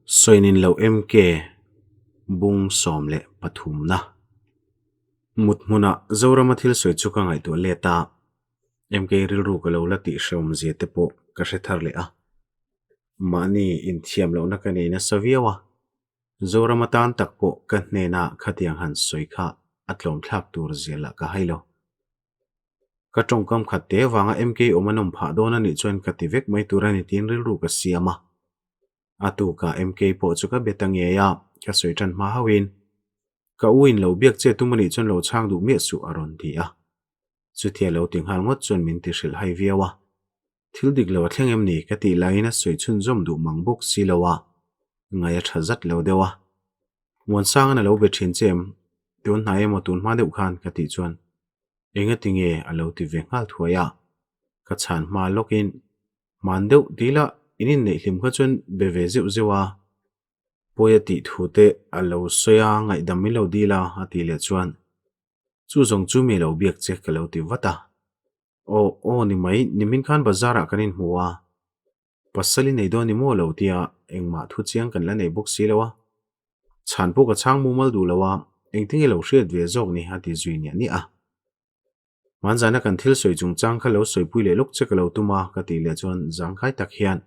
soinin lo MK bung som le pathum na mut muna zorama thil soi chuka ngai to leta MK ril ru ka lo la ti shom zete po ka thar le a mani in thiam lo na ka nei na saviawa zorama tan tak po ka hne na khatiang han soi kha atlom thlak tur zela ka hailo ka tongkam khatte wanga MK omanom pha dona ni chuan ka tivek mai turani tin ril ru ka siama atu ka MK po chuka betange ya ka soi tran ma hawin ka uin lo biak che tumani chon lo chang du me su aron ti a chu thia lo ting hal ngot chon min ti hril hai viawa thil dik lo thlengem ni ka ti laina soi chun zom du mangbuk silowa ngaya thazat lo dewa mon sang na lo be thin chem tun na emo tun ma deuh khan ka ti chuan enga tinge alo ti ve ngal thuaya ka chan ma lokin man deuh dila inin nei hlim kha chun be ve zeu zewa poya ti thute alo soya ngai dam lo dila ati le chuan chu zong chu mi lo biak che ka lo ti wata o ni mai ni min khan bazara kanin huwa pasali nei do ni mo lo tia engma thu chiang kan la nei bok si lawa chan po ka chang mu mal du lawa engting lo hriat ve jok ni ati zui ni ani a manjana kan thil soi chung chang kha lo soi pui le lok che ka lo tuma ka ti le chuan jang khai tak hian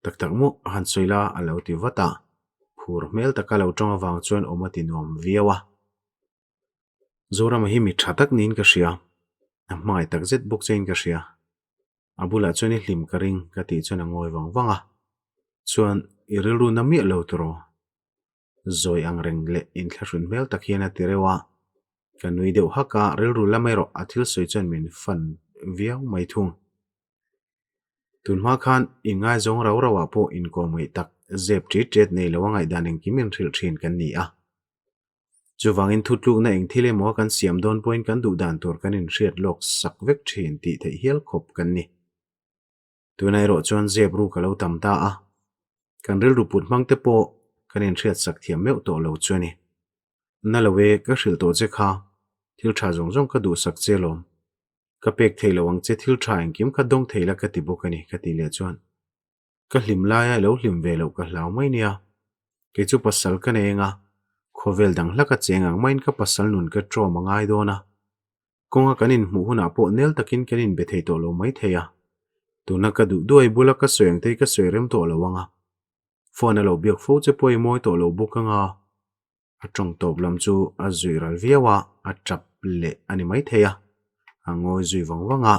tak tak mu han soila alo ti wata phur mel taka lo tong awang chuan omati nom viawa zora ma hi mi thatak nin ka hria mai tak zet bok chen ka hria abula chuan i hlim ka ring ka ti chuan a ngoi wangwanga chuan i rilru na mi lo tro zoi ang reng le in thlashun mel tak hian a ti rewa ka nui deuh haka rilru lamero a thil soi chuan min fan viau mai thung tunma khan ingai zong raw rawa po in ko mai tak zep tri tret nei lawangai daning kimin thil thin kan ni a chuwangin thutlu na eng thile mo kan siam don point kan du dan tur kan in hriat lok sak vek thin ti thei hial khop kan ni tunai ro chuan zep ru ka lo tam ta a kan ril ru put mang te po kan in hriat sak thiam meu to lo chuani na lo we ka hril to che kha thil tha zong zong ka du sak che lom ka pek thei lawang che thil tha eng kim kha dong thei la ka ti bokani ka ti le chuan ka hlim lai a lo hlim ve lo ka hlau mai nia ke chu pasal ka nenga khovel dang hlaka chengang main ka pasal nun ka tro mangai dona konga kanin mu huna po nel takin kanin be thei to lo mai theya tuna ka du duai bula ka soeng te ka soirem to lo wanga phone lo biak fo che poi moi to lo bukanga atong top lam chu a zuiral viawa a trap le ani mai theya angoi zui wangwanga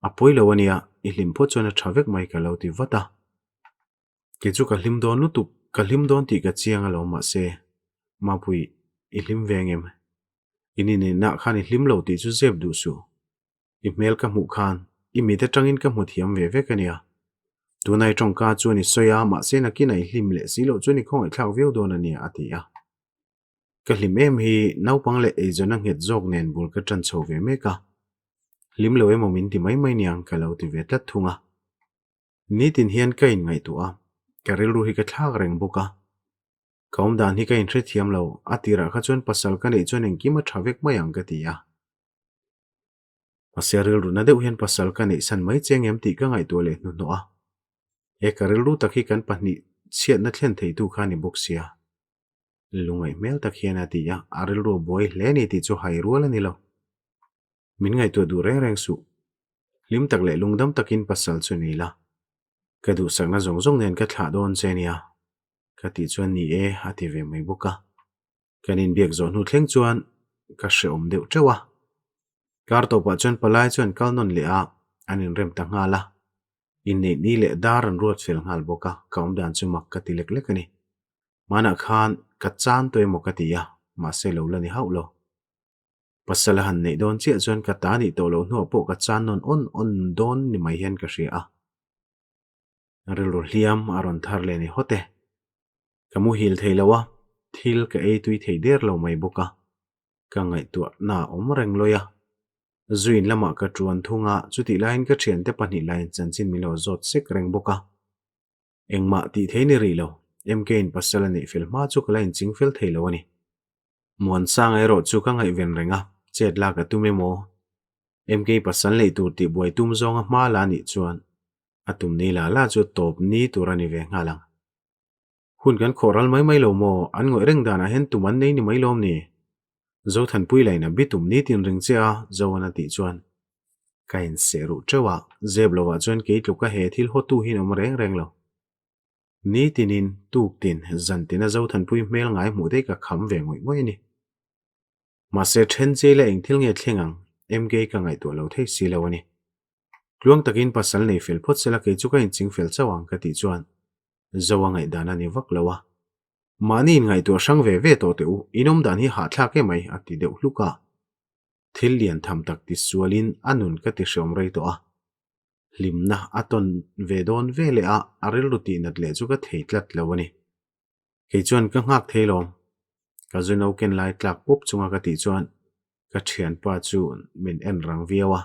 a poi lo ania I hlim po chona thavek mai ka lo ti wata ke chu ka hlim don nu tu ka hlim don ti ka chianga lo ma se ma pui I hlim vengem ini ne na khan I hlim lo ti chu zep du su I mel ka mu khan I mi te tangin ka mu thiam ve ve kania tunai tong ka chu ni soya ma se na kinai hlim le si lo chu ni khong I thlau veu don ania ati a ka hlim em hi naupang le ei zona nget jok nen bul ka tran chho ve me ka hlim lo em min ti mai mai niang ka lo ti ve tlat thunga ni tin hian ka in ngai tu a ka ril ru hi ka thak reng buka kaum dan hi ka in thre thiam lo atira kha chon pasal ka nei chon eng kima thavek mai ang ka ti a aseril ru na deuh hian pasal ka nei san mai cheng em ti ka ngai tu le nu no a e ka ril ru takhi kan pahni chiat na thlen thei tu kha ni bok sia lungai mel tak hian ati a aril ru boy hle ni ti chu hai rual ani lo min ngai tu du reng reng su lim tak le lungdam takin pasal chu ni la ka du sakna zong zong nen ka thla don che nia ka ti chuan ni e ati ve mai buka kanin biak zon hu thleng chuan ka hre om deuh trewa kar to pa chuan palai chuan kalnon le a anin rem ta nga la in nei ni le dar an ruat fel ngal boka kaum dan chu mak ka ti lek lek ani mana khan ka chan toi mo ka ti ya ma se lo la ni haulo pasala han nei don che chuan ka ta ni to lo no po ka chan non on don ni mai hian ka hria a ril ro hliam aron thar le ni hote kamu hil theilawa thil ka ei tui thei der lo mai boka ka ngai tu na om reng loya zuin lama ka truan thunga chuti line ka thian te pani line chanchin milo zot sek reng boka engma ti theini ri lo mk in pasalani filma chu ka line ching fel theilo ani mon sang ai ro chu ka ngai ven renga chet la ka tu memo mk pasal le tur ti boi tum zonga ma la ni chuan atum ni la la chu top ni turani ve ngalang hun kan khoral mai lo mo an ngoi reng dana hen tuman nei ni mai lom ni zo than pui laina bitum ni tin ring chia zowana ti chuan kain seru chewa zeblowa chuan ke tluka he thil hotu hin om reng lo ni tinin tuk tin zantina zo than pui mel ngai mu de ka kham ve ngoi ni ma se then che la eng thil nge thlengang mk ka ngai to lo thei si lo ani luang takin pasal nei fel phot sela ke chu ka in ching fel chawang ka ti chuan zowa ngai dana ni vak lowa mani ngai to sang ve to te u inom dan hi ha thla ke mai ati deuh hluka thil lian tham tak ti sualin anun ka ti shom rei to a limna aton ve don ve le a aril ruti nat le chu ka theitlat lo ani ke chuan ka ngak theilom ka zuno ken lai tlak pop chunga ka ti chuan ka thian pa chu min en rang viawa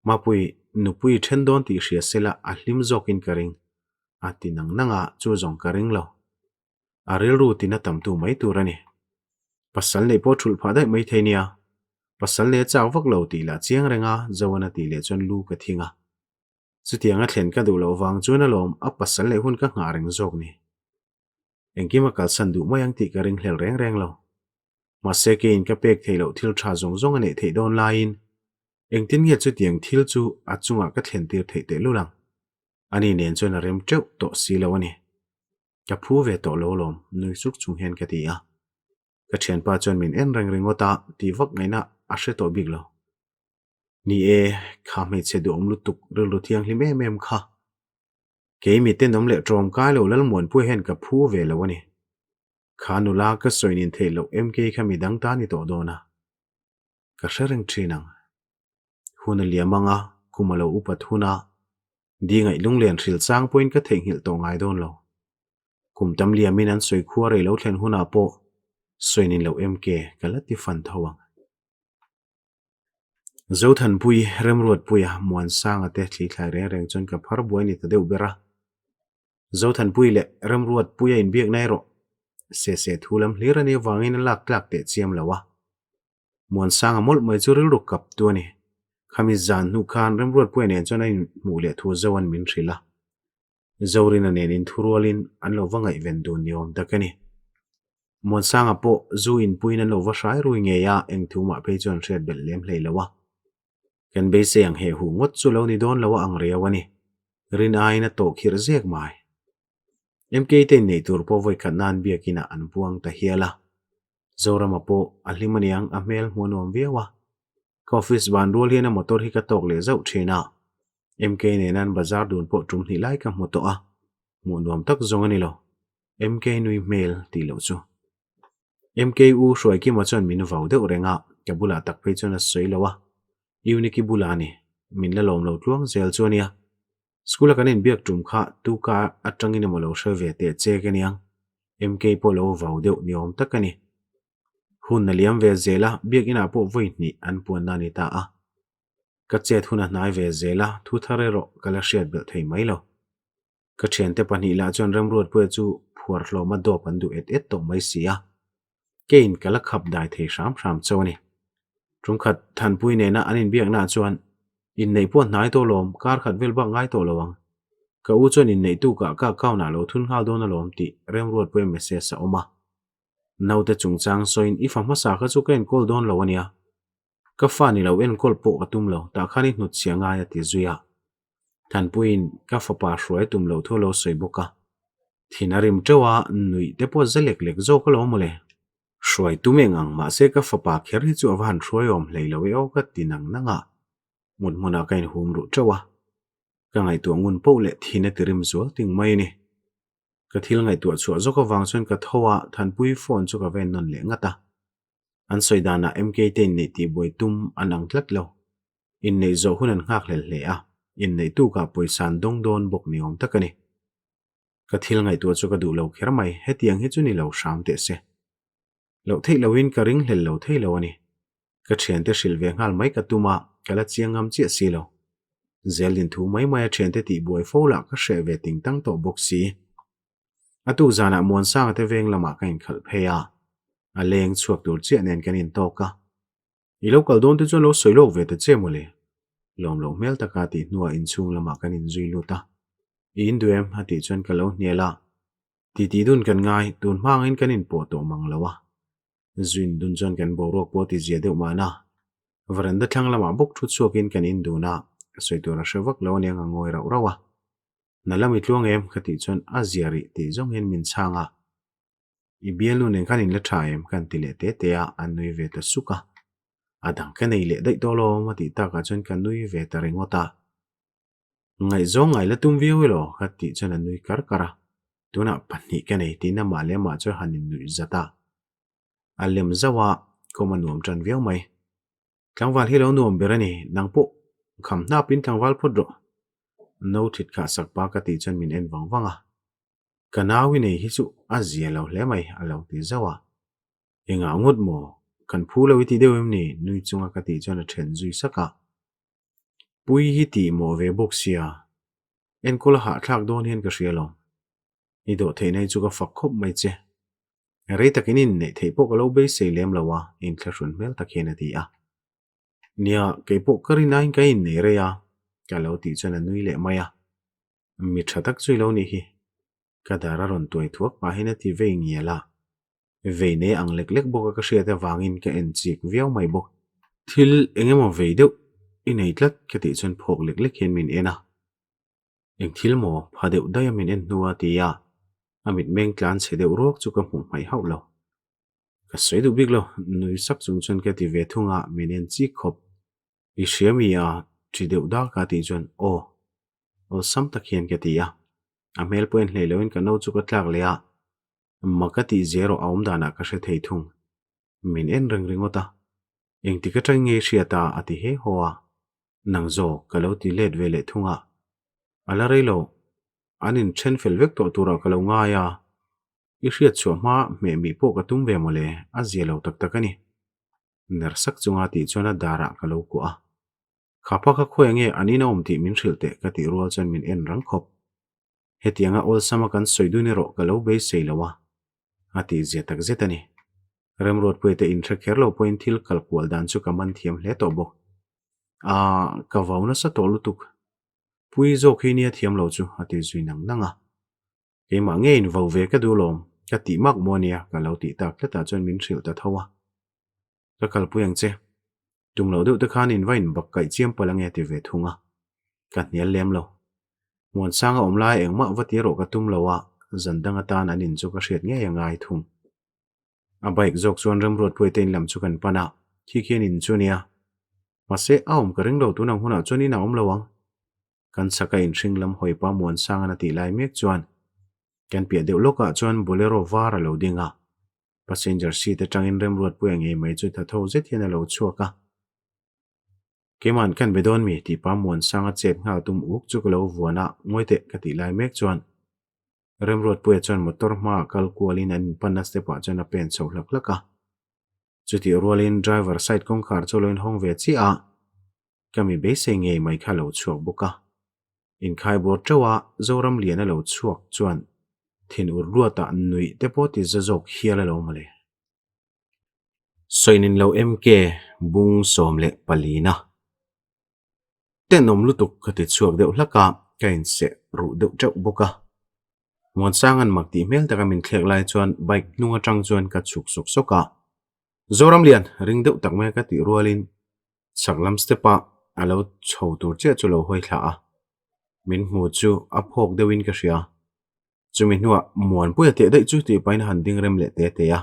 mapui nupui thendon ti hria sela a hlim zokin karing ati nang nanga chu zong karing lo aril ruti na tamtu mai turani pasal nei po thul pha dai mai theinia pasal le chaw vak lo ti la chiang renga zowana ti le chon lu ka thinga chutianga thlen ka du lo wang chuna lom a pasal le hun ka nga reng zok ni engkima kal sandu mayang ti ka ring hlel reng lo ma sekein ka pek theilo thil tha zong ane thei don lain engtin nge chu tiang thil chu achunga ka thlen tir thei te lulang ani nen chona rem treu to si lo ani ka phu ve to lo lom nui suk chung hen ka ti a ka thian pa chon min en reng ringota ti vak ngaina a hre to big lo ni e kha me che du om lu tuk rul lu thiang hlim em kha ke mi te nom le trom kai lo lal mon pu hen ka phu ve lo ani khanu la ka soinin thelo mk kha mi dang ta ni to dona ka shareng thinang huna liamanga kumalo upat huna dingai lunglen thril chang point ka theng hil to ngai don lo kumtam liamin an soi khuwa rei lo thlen huna po soinin lo mk kalati fan thawang zo than pui remruat puya muan sang ate thli thlai reng chon ka phar buai ni ta deu bera zo than pui le remruat puya in biak nai ro se thulam hlirani wangin lak tlak te chiam lawa muan sang amol mai churil ruk kap tu ni khami zan nu khan remruat pui nen chon ai mu le thu zowan min thrila zorin anen in thurualin an lo wangai ven du niom takani muan sang apo zu in puin an lo wa hrai rui nge ya eng thuma pe chon thret bel lem hlei lawa kan be se ang he hu ngot chu lo ni don lawa ang riawani rin aina to khir zek mai mk te nei tur po voi khanan biakina an buang ta hiala zorama po ahlimaniang amel monom viawa office ban rol hian a motor hi ka tok le zau thina mk ne nan bazar dun po tum hi lai ka moto a munom tak zong ani lo mk nui mail ti lo chu mk u hroi ki ma chon min vau de renga kabula tak pe chon a soilowa uniki bulani min la lom lo tluang zel chuania skula kanin biak tum kha tu ka atangin mo lo hre ve te che kaniang mk polo vau deuh niom takani hun na liam ve zela biak ina po voi ni an puan na ni ta a ka chet huna nai ve zela thu thare ro kala hriat bel thei mai lo ka thian te pani la chon remruat pu chu phuar hlo ma do pan du et to mai sia kein kala khap dai thei ram chawani trung khat than pui ne na anin biak na chuan in nei po nai to lom kar khat vel ba ngai to lowang ka u chon in nei tu ka kaw na lo thun hal don lom ti remruat pu message sa oma nau te chung chang soin ifam ma sa kha chu ken kol don lowania ka fa ni lo en kol po atum lo ta khani hnut chianga ya ti zuya than puin ka fa pa hruai tum lo tho lo soi boka thinarim tewa nui te po zelek lek zo ko lo mole hruai tumeng ang ma se ka fa pa kher hi chu awan hruai om hlei lo e o ka tinang nanga mun muna kain hum ru tewa ka ngai tu ngun po le thine tirim zo ting mai ni ka thil ngai tu chu zo ka wang chon ka thowa than pui phone chu ka ven non le ngata an soidana mk te nei ti boi tum anang tlat lo in nei zo hunan ngak hlel hle a in nei tu ka poisan dong don bok ni om takani ka thil ngai tu chu ka du lo kher mai hetiang hi chu ni lo sham te se lo thei lo in ka ring hlel lo thei lo ani ka thian te shil ve ngal mai ka tuma kala chiangam chi si lo zelin thu mai mai thian te ti boi fola ka hre ve ting tang to bok si atu zana mon sang te veng lama kain khal pheya a leng chuak tur che nen kanin toka i local don te chon lo soilo ve te che mole lom lo mel taka ti nuwa in chung lama kanin zui luta in duem hati chon ka lo niela ti dun kan ngai tun hmangin kanin po to mang lawa zuin dun chuan kan borok po ti zia deuh mana veranda thlang lama buk thu chuakin kan in duna soitura hrevak lo nia ngoi rau rawa nalami tluang em khati chuan aziari ti zong hin min changa ibialu nen kanin la thaem kan tile te te a anui ve ta suka adang ka nei le dai tolo mati ta ka chuan kan nui ve ta ringota ngai zong ngai la tum viu lo khati chuan anui kar kara tuna panni ka nei tina ma le ma chu hanin nui zata alem zawa koma nuam tran viau mai tlangwal hi lo nuam berani nangpo kham na pin tlangwal phudro no thit kha sakpa ka ti chuan min en wangwanga kanawi nei hi chu azia lo hle mai alo ti zawa enga ngut mo kan phulo wi ti deuh ni nui chunga ka ti chuan a then zui saka pui hi ti mo ve bok sia en kol ha thlak don hian ka hrialo ni do thei nei chu ka fak khop mai che rei takinin nei thei pok lo be sei lem lawa in thlashun mel takhena ti a nia ke pok kari nain ka in nei re ya ka lo ti chuan a nui le mai a mi thatak chui lo ni hi kadara ron tuai thuak pa hina ti ve ngiala ve ne ang lek lek boka ka hria ta wangin ka en chik viau mai bok thil engemaw ve deuh i nei tlat ka ti chuan phok lek lek hian min ena eng thil mo pha deuh dai min en hnuwa ti ya amit meng tlan che deuh ruak chu ka hmu mai hau lo ka sei du bik lo nui sak chung chuan ka ti ve thunga min en chi khop i hriami a thi deuh da ka ti chuan o sam tak hian ka ti ya a mel poin hlei loin ka no chu ka tlak le a makati zero aum dana ka hre thei thung min en ringota eng ti ka tang nge hriata ati he hoa nang zo ka lo ti let ve le thunga ala reilo anin chen fel vek to tura ka lo nga ya i hriat chu ma me mi po ka tum ve mole a zia lo tak takani ner sak chunga ti chona dara ka lo ku a khapa ka khoenge anina om ti min hrilte ka ti rual chan min en rang khop hetianga ol sama kan soiduni ro ka lo be sei lawa ati zetak zetani remrot poite in thakher lo point thil kalkwal dan chu kaman thiam hle to bo a ka vauna sa to lutuk pui zo khinia thiam lo chu ati zuinang nanga keima nge in vo ve ka du lom ka ti mak monia ka lo ti tak ta chon min thril ta thawa ka kalpuyang che tum lo deuh te khan in vain bak kai chiam palange ti ve thunga ka hnial lem lo mon sanga omlai engma vati ro ka tum lowa zandanga tan anin chu ka hriat nge yangai thung a bike jok chuan remrot poite in lam chu kan pana khi khian in chunia mase aum ka ring lo tu nang huna chuni na om lowang kan saka in hring lam hoi pa mon sanga na ti lai mek chuan kan pia deuh loka chuan bolero var lo dinga passenger seat atangin remrot puang e mai chu tha tho zet hian lo chuaka keman kan bedon mi ti pa mon sanga chet nga tum uk chu lo vuana ngoite ka ti lai mek chuan remrot pue chuan motor ma kal kualin an panas te pa chuan a pen chho hlak laka chuti rolin driver side kong khar choloin hong ve chi a kami be se nge mai kha lo chuak buka in khai bor chawa zoram lian a lo chuak chuan thin ur ruata nui te po ti zazok hiala lo male soinin lo mk bung somle palina tenom lutuk khati chuak deuh hlaka kain se ru deuh chau boka mon sangan makti mel taka min thlek lai chuan bike nunga tang chuan ka chuk sok soka zoram lian ring deuh tak me ka ti rualin saklam stepa alo chho tur che chulo hoi thla a min mu chu a phok deuin ka hria chumin nuwa muan puya te dai chu ti pain han ding rem le te te ya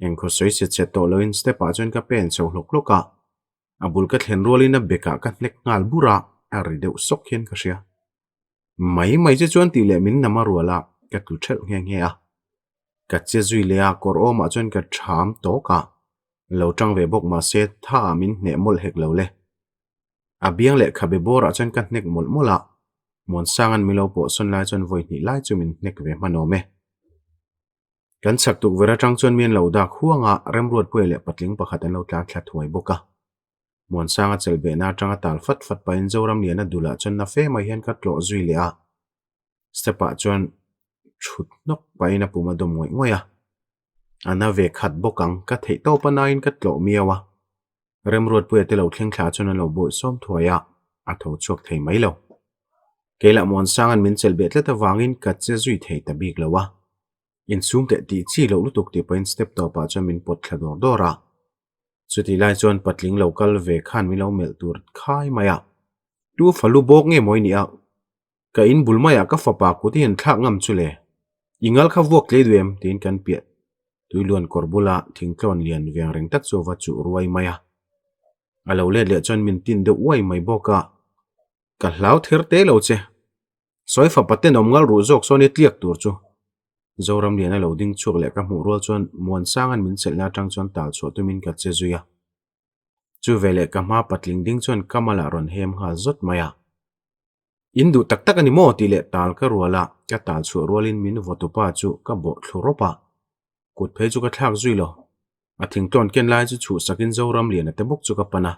eng kho soi se che to loin stepa chuan ka pen chho hlok loka abul ka thlen rolin a beka ka hlek ngal bura a ri deuh sok hian ka hria mai che chuan ti le min nama ruala ka tu thel nge nge a ka che zui le a kor o ma chuan ka tham to ka lo tang ve bok ma se tha min ne mol hek lo le abiang le khabe bora chuan ka nek mol mola mon sangan milo po son lai chuan voi ni lai chu min nek ve manome kan sak tuk vera tang chuan min lo dak huanga remruat puele patling pakhat an lo tla thla thuai boka mon sanga chelbe na tanga tal fat fat pa in zoram lian a dula chuan na fe mai hian ka tlo zui le a stepa chuan thut nok pa in a puma dom ngoi ngoya ana ve khat bokang ka thei to pa na in ka tlo miawa remruat puete lo thleng thla chuan an lo boi som thuaya a tho chok thei mai lo kela mon sangan min chelbe tleta wangin ka che zui thei ta bik lawa in sum te ti chi lo lutuk ti point step to pa chuan min pot thlador dora chuti lai chuan patling local ve khan mi lo mel tur khai maya tu falu bok nge moi ni a ka in bulmaya ka fapa ku ti hen thak ngam chule ingal kha vok le duem tin kan pia tuiluan korbula thingklon lian veng reng tak chu wa chu ruai maya alo le le chuan min tin de uai mai boka ka hlau thir te lo che soi fa paten omngal ru jok soni tliak tur chu zoram lian alo ding chuk le ka mu rol chuan muan sangan min chelna tang chuan tal chu tumin ka che zuya chu vele ka ma patling ding chuan kamala ron hem ha zot maya indu tak tak ani mo ti le tal ka ruala ka tal chu rolin min votupa chu ka bo thluropa kut phei chu ka thak zui lo a thington ken lai chu chu sakin zoram lian ate buk chu ka pana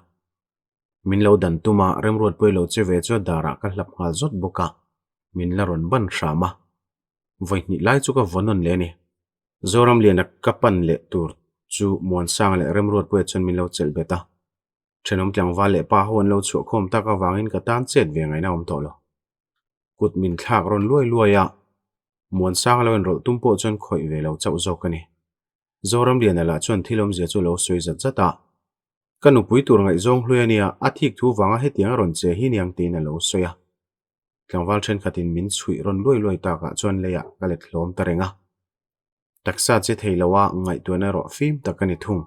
min lo dan tuma remrot poi lo che ve chu dara ka hlap ngal zot boka min la ron ban shama voi ni lai chu ka vonon le ni zoram lian ka pan le tur chu muan sang le remrot poi chon min lo chel beta thenom tlang wa le pa hon lo chu khom ta ka wangin ka tan chet ve ngai na om to lo kut min thak ron luai luai ya muan sang lo en rol tumpo chon khoi ve lo chau zo kani zoram lian ala chon thilom zia chu lo soi zat zata kanu pui tur ngai zong hluania athik thu wanga hetiang ron che hi niang tin alo soya tlangwal then khatin min chui ron loi loi ta ka chon leya kalet hlom tarenga taksa che theilawa ngai tuana ro fim takani thung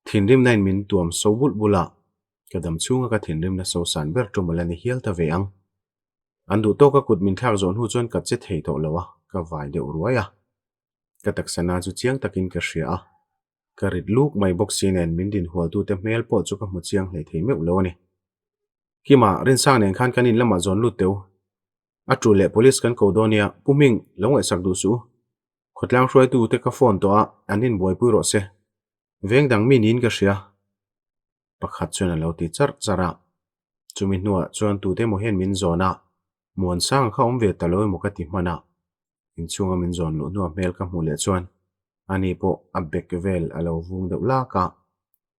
thinrim nain min tuam sobul bula kadam chunga ka thinrim na so san ber tumalani hial ta veang andu to ka kut min thak zon hu chon ka che thei to lawa ka vai de urwaya ka taksana chu chiang takin ka hria karit luk mai boxin en min din hual tu te mel po chu ka mu chiang hlei thei meu lo ni kima rin sang nen khan kanin lama zon lu teu atu le police kan kodonia puming longwe sak du su khotlang hroi tu te ka phone to a anin boi pu ro se veng dang min in ka hria pakhat chuna lo ti char chara chumi nuwa chuan tu te mo hen min zona muan sang kha om ve taloi mo ka ti mana in chunga min zon lu nuwa mel ka mu le chuan ani po abek vel alo vung de la ka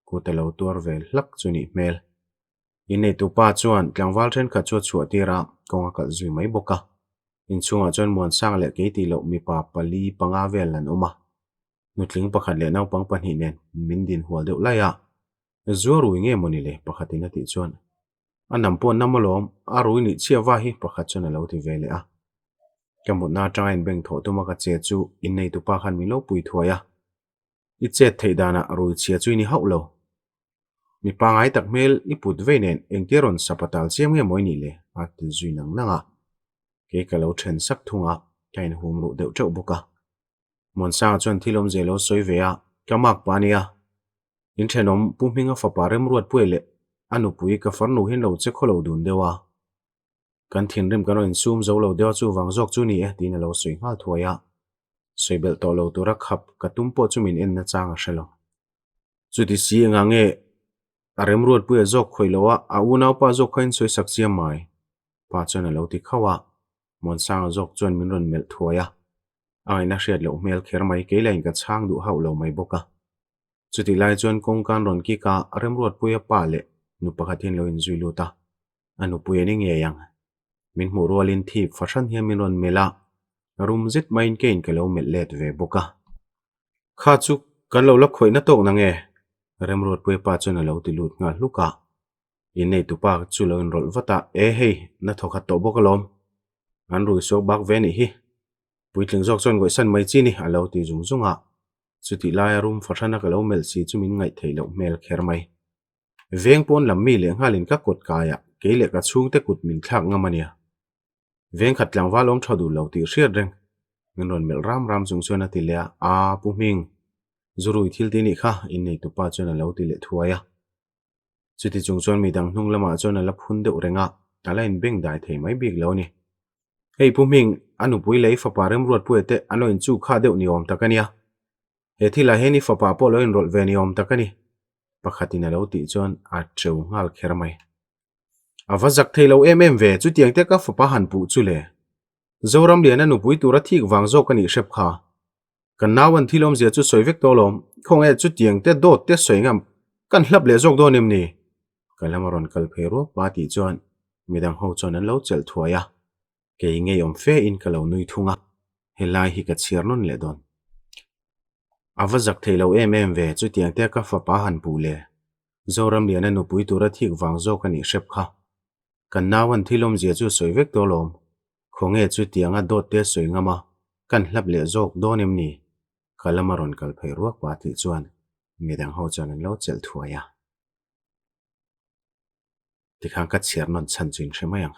ku te lo tur vel hlak chuni mel inei tu pa chuan tlangwal then ka chu chu tira konga kal zui mai boka in chunga chuan muan sang le ke ti lo mi pa pali panga vel lan uma nutling pakhat le nau pang pani nen min din hual de la ya zuaru nge moni le pakhatina ti chuan anam pon namolom aru ni chiawa hi pakhat chuna lo ti vele a kamut na tangin beng tho tuma ka che chu inei tu pa khan mi lo pui thuaya I che theidana ru chia chu ni haulo mi pangai tak mel I put ve nen engkeron sapatal chiam nge moi ni le a ti zui nang nanga ke ka lo then sak thunga kain hum ru deuh chau boka mon sa chon thilom zelo soi ve a kamak pania in thenom pumhinga faparem ruat puele anu pui ka farnu hin lo che kholo dun dewa kan thinrim kan in zoom zo lo dewa chu wang jok chu ni e tin lo soi ngal thuaya soibel to lo tura khap katum po chu min en na changa shelo chu ti si nga nge arem ruat pu jok khoilowa a unau pa jok khain soi sak chiam mai pa chona lo ti khawa mon sang jok chon min ron mel thuaya ai na hriat lo mel kher mai ke lain ka chang du hau lo mai boka chu ti lai chon kong kan ron ki ka arem ruat pu ya pa le nu pakhatin lo in zui luta anu pu ni nge yang min mu rolin thi fashan hiam min ron mela rum zit main kein ke lo mel let ve boka kha chu kan lo la khoi na tok na nge rem rot pui pa chuna lo ti lut nga luka inei tu pa chu lo in rol vata e hei na thokhat to bokalom an ru so bak ve ni hi puitling jok chon goi san mai chi ni alo ti zung zunga chu ti lai rum fathana ka lo mel si chu min ngai thei lo mel kher mai veng pon lam mi le ngalin ka kot kaya ke le ka chung te kut min thak ngamania veng khat lang walom thadu lo ti hriat reng min ron mel ram ram chung chona ti le a pu ming zurui thil ti ni kha in nei tu pa chona lo ti le thuaya chuti chung chon mi dang hnung lama chona la phun de urenga ala in beng dai thei mai bik lo ni hei pu ming anu pui lei fa parem ruat pu ete ano in chu kha deuh ni om takania he thila he ni fa pa po lo in rol ve ni om takani pakhatina lo ti chon a treu ngal kher mai avazak theilo ve chu tiang te ka fa pa han pu chu le zoram lian anu pui tura thik wang zo kani shep kha kan nawan thilom zia chu soivek tolom khong e chu tiang te dot te soingam kan hlap le jok do nim ni kalamaron kal phero pa ti chuan midang ho chon an lo chel thuaya ke nge yom fe in kalo nui thunga helai hi ka chiar non le don avazak theilo em ve chu tiang te ka fa pa han pu le zoram lian anu pui tura thik wang zo ka ni shep kha kan nawan thilom zia chu soivek to lom khonge chu tianga dot te soingama kan hlap le zok donem ni kalamaron kal phei ruak pa ti chuan midang ho chan an lo chel thuaya tikhang ka chiar non chan chin hremayang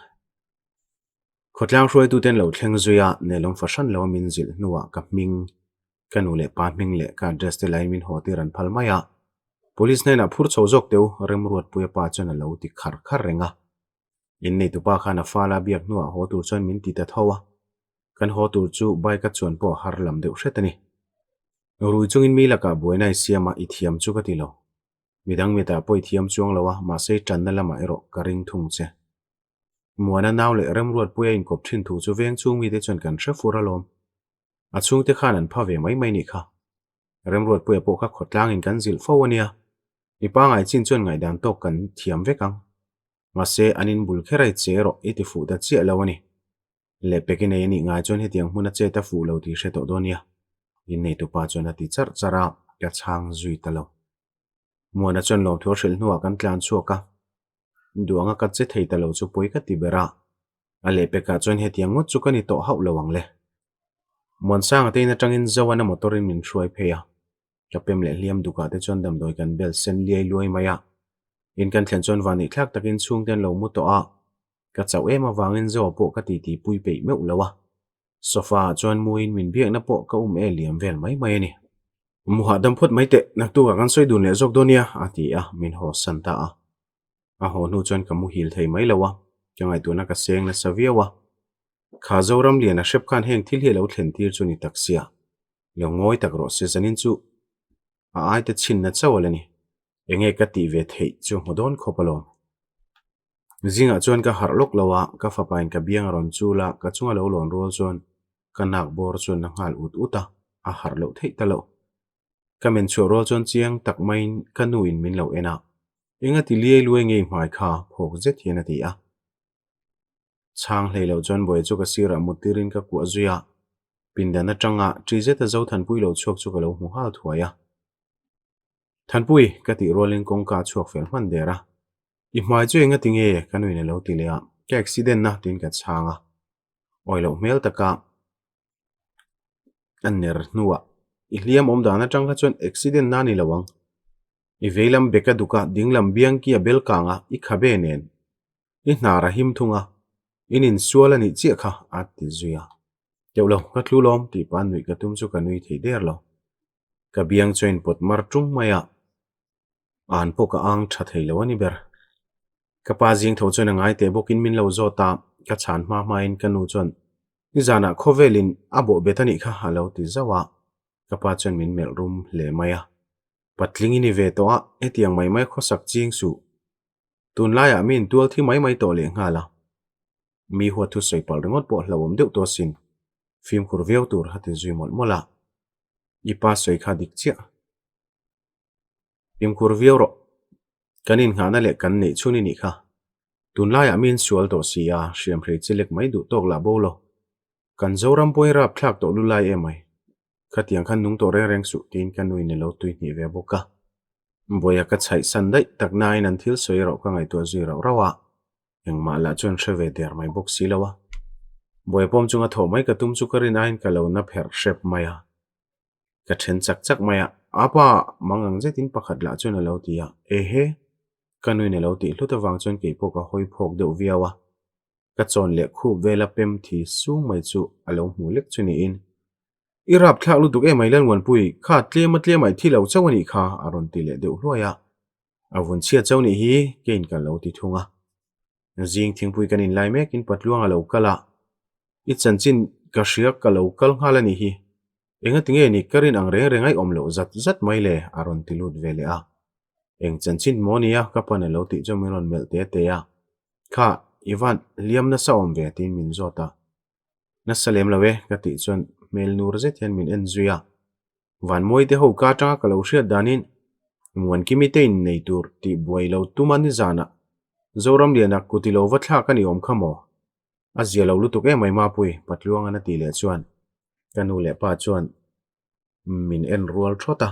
khotlang hroi tu ten lo thleng zuya nelom fashan lo min zil nuwa ka ming kanu le pa ming le ka dress te lai min hoti ran phalmaya police nei na phur chho jok teu rem ruat puya pa chana lo ti khar khar renga in nei tu pa khana fala biak nuwa ho tu chon min ti ta thowa kan ho tu chu bai ka chuan po har lam deuh hretani rui chungin mi laka buainai siama I thiam chu ka ti lo midang meta poi thiam chuang lawa ma sei tan na lama ero ka ring thung che muana naw le rem ruat puya in kop thin thu chu veng chung mi te chon kan hre fura lom a chung te khan an pha ve mai mai ni kha rem ruat puya po kha khotlang in kan zil fo ania mi pa ngai chin chon ngai dan to kan thiam vekang ma se anin bul kherai chero iti fu da che lawani le pekine ni ngai chon hetiang huna che ta fu lo ti hre to donia in nei tu pa chon ati char chara ka chang zui talo muana chon lo thor hrel nuwa kan tlan chuaka duanga ka che thei talo chu poi ka ti bera ale peka chon hetiang ngot chu kani to hau lawang le mon sang te na tangin zawana motorin min hruai pheya kapem le liam duka te chon dam doi kan bel sen liai luai maya in kan thlen chon wani thlak takin chung ten lo mu to a ka chau ema wangin zo po ka ti ti pui pe meu lawa sofa chon muin min biak na po ka e liam vel mai mai ni muha dam phot mai te nak tu kan soi dun le jok donia ati a min ho santa a ho nu chon ka mu hil thei mai lawa changai tu na ka seng na saviawa kha zoram lian a shep khan heng thil hi lo thlen tir chu ni taksia lo ngoi tak ro se zanin chu a ai te chin na chawalani enge ka ti ve thei chu modon khopalom zinga chuan ka harlok lawa ka fapain ka biang ron chula ka chunga lo lon rol chon ka nak bor chon na ngal ut uta a harlo thei talo ka men chu rol chon chiang tak main ka nuin min lo ena enga ti liai luai ngei mai kha phok zet hian ati a chang hlei lo chon boi chu ka sira mutirin ka ku azuya pindana tanga trizeta zo than pui lo chok chu ka lo mu hal thuaya than pui ka ti rolling kong ka chuak fel man dera I mai chu enga tinge kanui ne lo ti le a ka accident na tin ka changa oilo mel taka anner nuwa I hliam om dana tanga chon accident na ni lawang I veilam beka duka dinglam biang ki a bel kanga I khabe nen I nara him thunga inin suala ni chia kha at ti zuya teulo ka thlulom ti pan nui ka tum chu ka nui thei der lo ka biang choin pot mar tung maya an po ka ang tha thei lo ani ber ka pa jing tho chon ngai te bokin min lo zo ta ka chan ma ma in ka nu chon ni zana khovelin abo betani kha halo ti zawa ka pa chon min mel rum le maya patling ini ve to a etiang mai mai khosak ching su tun la ya min tual thi mai mai to le ngala mi huwa thu soi pal ringot po hlawom deuh to sin phim khur veu tur hatin zui mol mola I pa soi kha dik chia phim khur veu ro kanin ngana le kan nei chuni ni kha tun la ya min sual to sia hriam hrei chilek mai du tok la bolo kan zoram poi rap thlak to lu lai emai khatiang khan nung to reng su tin kan nui ne lo tui ni ve boka boya ka chai san dai tak nai nan thil soi ro ka ngai to zui ro rawa engma la chon threwe der mai bok silawa boy pom chunga tho mai ka tum chu karin ain ka lo na pher shep maya ka then chak chak maya apa mangang zetin pakhat la chon lo tia he kanui ne lo ti hluta wang chon ke po ka hoi phok deuh viawa ka chon le khu vela pem thi sung mai chu alo mu lek chuni in irap thak lu tuk e mai lan wan pui kha tle mai thi lo chawani kha aron ti le deuh hloya avun chia chawni hi kein ka lo ti thunga jing thingpui kanin lai mek in patluang alo kala I chanchin ka hriak ka lo kal nghala ni hi enga tinge ni karin ang rengai om lo zat mai le aron tilut vele a eng chanchin monia ka pan lo ti jomiron mel te ya kha iwan liam na sa om ve tin min zota na salem lawe ka ti chon mel nur zet hian min enzuya van moi te ho ka tanga ka lo hriat danin muan kimi te in nei tur ti buai lo tumani zana zoram lianak kutilo vathla kani om khamo azia lo lutuk e mai ma pui patluang ana ti le chuan kanu le pa chuan min en rual thota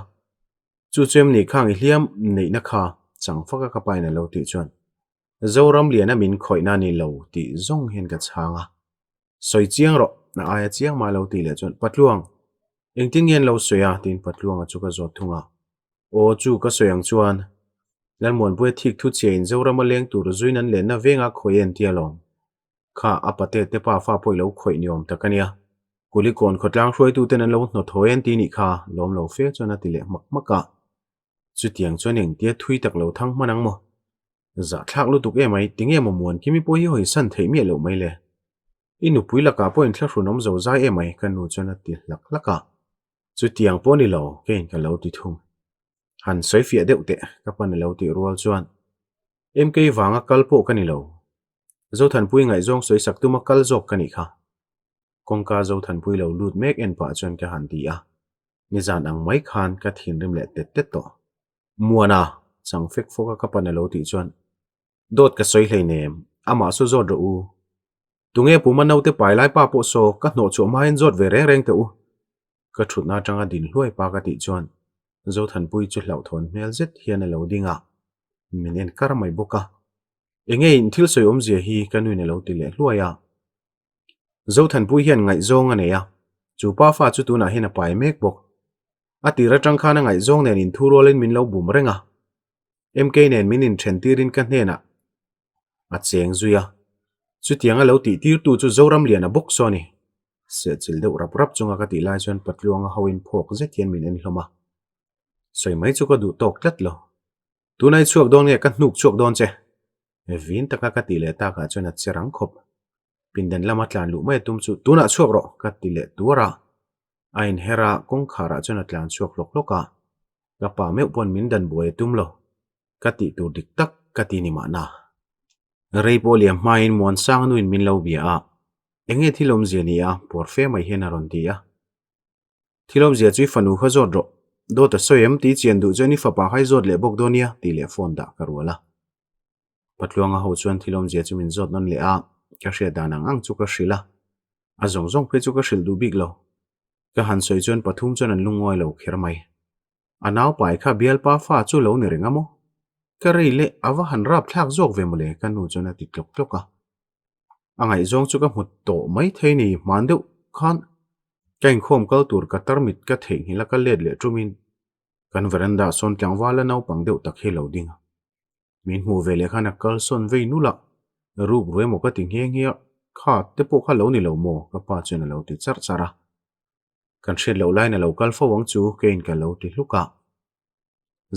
chu chem ni khang hliam nei na kha chang faka ka paina lo ti chuan zoram liana min khoina ni lo ti zong hen ka changa soi chiang ro na aya chiang ma lo ti le chuan patluang engtin yen lo soya tin patluang chu ka zot thunga o chu ka soyang chuan lan mon bue thik thu chen zoram leng tur zuinan le na venga khoyen tialom kha apate te pa fa poi lo khoi niom takania kulikon khotlang hroi tu ten an lo no thoen ti ni kha lom lo fe chona ti le mak maka chu tiang chuan eng tia thui tak lo thang manang mo za thak lu tuk e mai ting e mo muan kimi po hi hoi san thei mi lo mai le inu puila ka po in thla hrunom zo zai e mai kan nu chona ti lak laka chu tiang po ni lo kein ka lo ti thum han soi fia deuh te ka pan lo ti rual chuan mk wanga kalpo kani lo zo than pui ngai zong soi sak tu ma kal jok kani kha kongka zo than pui lo lut mek en pa chuan ka han ti a ni zan ang mai khan ka thin rim le tet tet to muana chang fek foka ka pan lo ti chuan dot ka soi hlei nem ama so zot ro u tunge puma no te pai lai pa po so ka no chu ma en zot ve reng reng te u ka thut na tanga din hloi pa ka ti chuan zo than pui chu hlau thon mel zet hian lo dinga minen kar mai boka enge in thil soi om zia hi kanu ne lo ti le hluaya zo than pui hian ngai zong ane ya chu pa fa chu tu na hin a pai mek bok ati ra tang khana ngai zong nen in thu rolin min lo bum renga mk nen min in then tirin ka hne na a cheng zuya chu tianga lo ti tir tu chu zoram lian a bok so ni se chil deuh rap rap chunga ka ti lai chuan patluanga hoin phok zet hian min en hloma soi mai chu ka du tok tlat lo tunai chuak don nge ka hnuk chuak don che vin taka ka ti le ta ka chuan a cherang khop pindan lama tlan lu mai tum chu tuna chuak ro ka ti le tuara ain hera kong khara chuan a tlan chuak lok loka ka pa meu pon min dan buai tum lo ka ti tu dik tak ka ti ni ma na rei poliam main mon sang nuin min lo bia a enge thilom zia ni a por fe mai hen aron ti a thilom zia chui fanu kha zot ro do ta soyem ti chen du jani fa pa hai zot le bok donia ti le phone da karwala patluanga ho chuan thilom zia chu min zot non le a ka hria danang ang chu ka hrila a zong zong pe chu ka hril du bik lo ka han soi chuan pathum chuan an lungoi lo kher mai anaw pai kha bial pa fa chu lo ni ringamo ka rei le awa han rap thlak zok ve mole kan nu chuan a ti tlok tloka angai zong chu ka mut to mai thei ni man deuh khan kain khom kal tur ka tarmit ka thei hi la ka let le trumin kan veranda son tlang wala nau pang deuh tak he lo ding min mu ve le khana kal son ve nula rup ruwe mo ka ting hiang hiya kha te po kha lo ni lo mo ka pa chen lo ti char chara kan hret lo lai na lo kal fawang chu kein ka lo ti hluka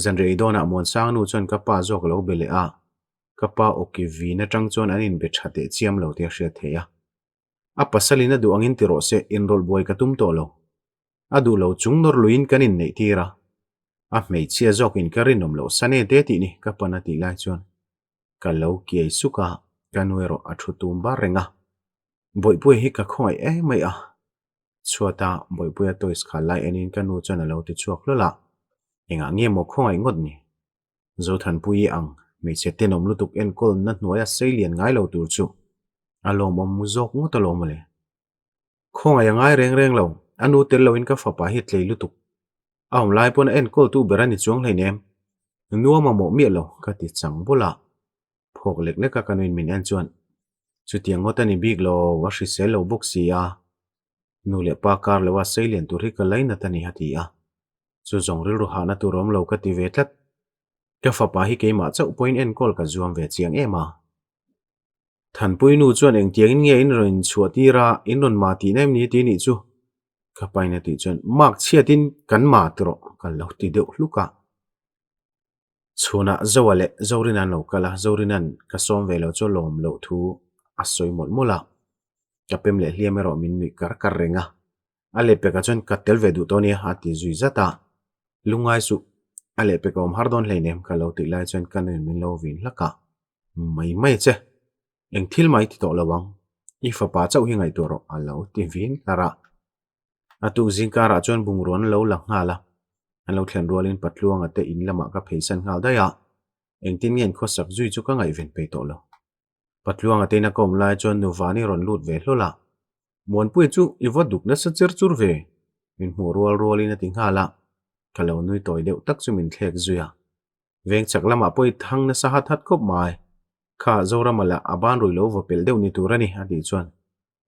zan rei dona mon sang nu chon ka pa jok lo bele a ka pa oki vi na tang chon anin be thate chiam lo te hria theya a pasalina du angin tiro se in rol boy ka tum to lo adu lo chung nor luin kanin nei tira a mei chia jok in karinom lo sane te ti ni ka pana ti lai chon ka lo ki suka kanuero athutum ba renga boipui hi ka khoi e mai a chuata boipui a tois khalai enin kanu chona lo ti chuak lola enga nge mo khoi ngot ni zo than pui ang me se tenom lutuk en kol na hnuaya seilian ngai lo tur chu alom om muzok ngo talo male khonga yangai reng reng lo anu tel lo in ka fa pa hi tlei lutuk aum lai pon en kol tu berani chuang hlei nem nuama mo mi lo ka ti chang bola phok lek le ka kanuin min an chuan chu tiang ngotani big lo wa hri se lo book si a nu le pa kar le wa seilian tur hi ka laina tani hati a chu zong ril ru hana turom lo ka ti ve tlat ka fa pa hi ke ma chau point en kol ka zuam ve chiang ema than pui nu chuan eng tiang in nge in ron chuati ra in ron ma ti nem ni ti ni chu ka paina ti chuan mak chiatin kan ma tro kan lo ti deuh hluka chuna zawale zorinan lo kala zorinan ka som ve lo chu lom lo thu asoi mol mola ka pem le hliamero min ni kar kar renga ale pe ka chuan ka tel ve du to ni ha ti zui zata lungai su ale pe kom hardon hleinem ka lo ti lai chuan kan min lo vin laka mai mai che eng thil mai ti to lawang I fa pa chau hi ngai to ro alo ti vin lara atu zingkara chuan bungron lo lang hala an lo thlen rualin patluang ate in lama ka pheisan ngal daya eng tin ngen kho sak zui chu ka ngai ven pe to lo patluang ate na kom lai chuan nuwani ron lut ve hlola muan pui chu I vot duk na sa cher chur ve min mu rual in ating hala kalau nui toy deuh tak chu min thlek zuya veng chak lama poi thang na sa hat khop mai kha zora mala aban roi lo vo pel deuh ni turani ati chuan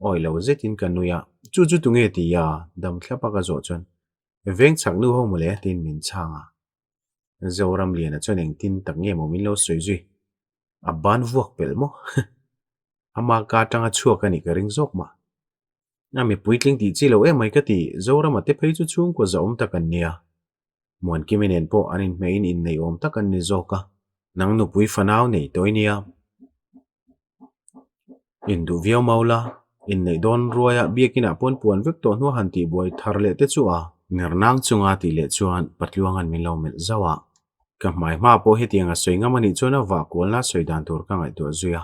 oi lo zetin kanuya chu tunge ti ya dam thlapa ka zo chuan veng chak nu ho mole tin min changa zoram lian a chuan eng tin tak nge mo min lo soi zui aban vuak pel mo ama ka tanga chuak ani ka ring zok ma na mi puitling ti chi lo e mai ka ti zoram ate phei chu chung ko zom takan nia muan kiminen po anin mein in nei om takan ni zoka nang nu pui fanau nei toinia in du viau maula in nei don ruaya biakina pon puan vek to nu han ti boi tharle te chu a nernang chunga ti le chuan patluangan min lo mel zawa ka mai ma po hetianga soinga mani chona wa kolna soidan tur ka ngai to zuya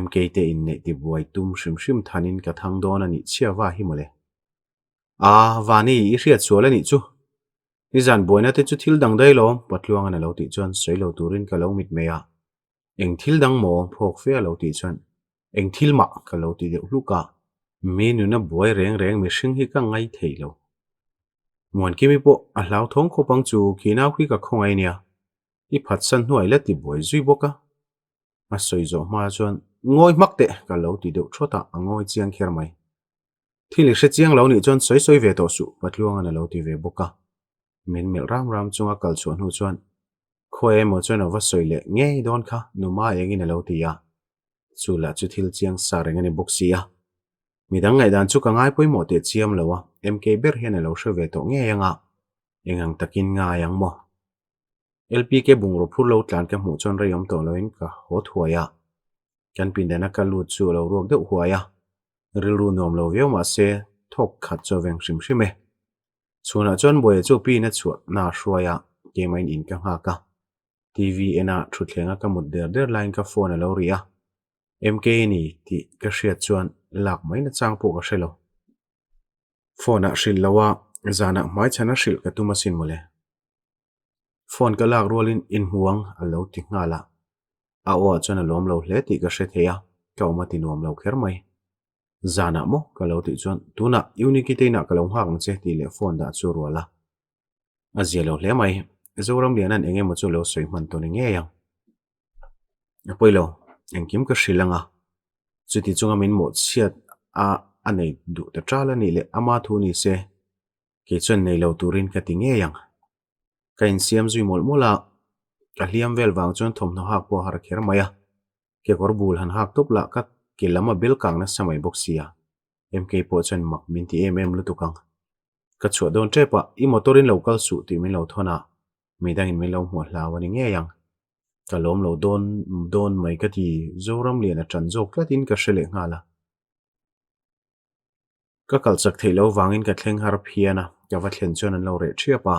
MK te in nei ti boi tum shim thanin ka thang don ani chiawa hi mole a wani I riat chuala ni chu ni zan boina te chu thil dang dai lo patluangan lo ti chuan soilo turin ka lo mit meya eng thil dang mo phok fe lo ti chuan eng thil ma ka lo ti de hluka menu na boi reng mi hring hi ka ngai theilo muan kimi po a hlau thong kho pang chu kinau khi ka khongai nia I phat san hnuai la ti boi zui boka a soi zo ma chuan ngoi makte ka lo ti deuh thota a ngoi chiang kher mai thil hre chiang lo ni chuan soi ve to su patluangan lo ti ve boka min mel ram chunga kal chuan hu chuan khoe mo chuan ova soile nge don kha numa engin lo ti ya chula chu thil chiang sa reng ani boxia midang ngai dan chu ka ngai poi mo te chiam lowa MK ber hian lo hre ve to nge yanga engang takin nga yang mo LPK bungro phur lo tlan ka mu chon rayom to loin ka hot huaya kan pindana ka lu chu lo rok deuh huaya rilru nom lo veu ma se thok khat cho veng shime chuna chon boy chu pi na chu na hruaya ke main in ka nga ka TV ena thutlenga ka mut der line ka phone lo ria MK ni ti ka hriat chuan lak mai na chang po ka hrelo phone a hril lawa zana mai chana hril ka tuma sin mole phone ka lak rolin in huang a lo ti ngala a o chana lom lo hle ti ka hre theya ka ma ti nom lo kher mai zana mo ka lo ti chuan tuna unikite na ka lo hang che ti le phone da chu rola a zelo hle mai zoram lianan enge mo chu lo soi man to ni nge yang poilo engkim ka hrilanga chuti chunga min mo chiat a anei du ta trala ni le ama thu ni se ke chon nei lo turin ka ti nge yang ka in siam zui mol mola ka hliam vel wang chon thom no hak po har kher maya ke korbul han hak top la ka ke lama bel kang na samai boxia MK po chon mak min ti lu tukang ka chua don trepa I motorin local su ti min lo thona midang in min lo mo hlawani nge yang ka lom lo don mai ka ti zoram lian a tran jok tlatin ka hrele ngala ka kalchak theilo wangin ka thleng har phiana ka va thlen chon an lo re thria pa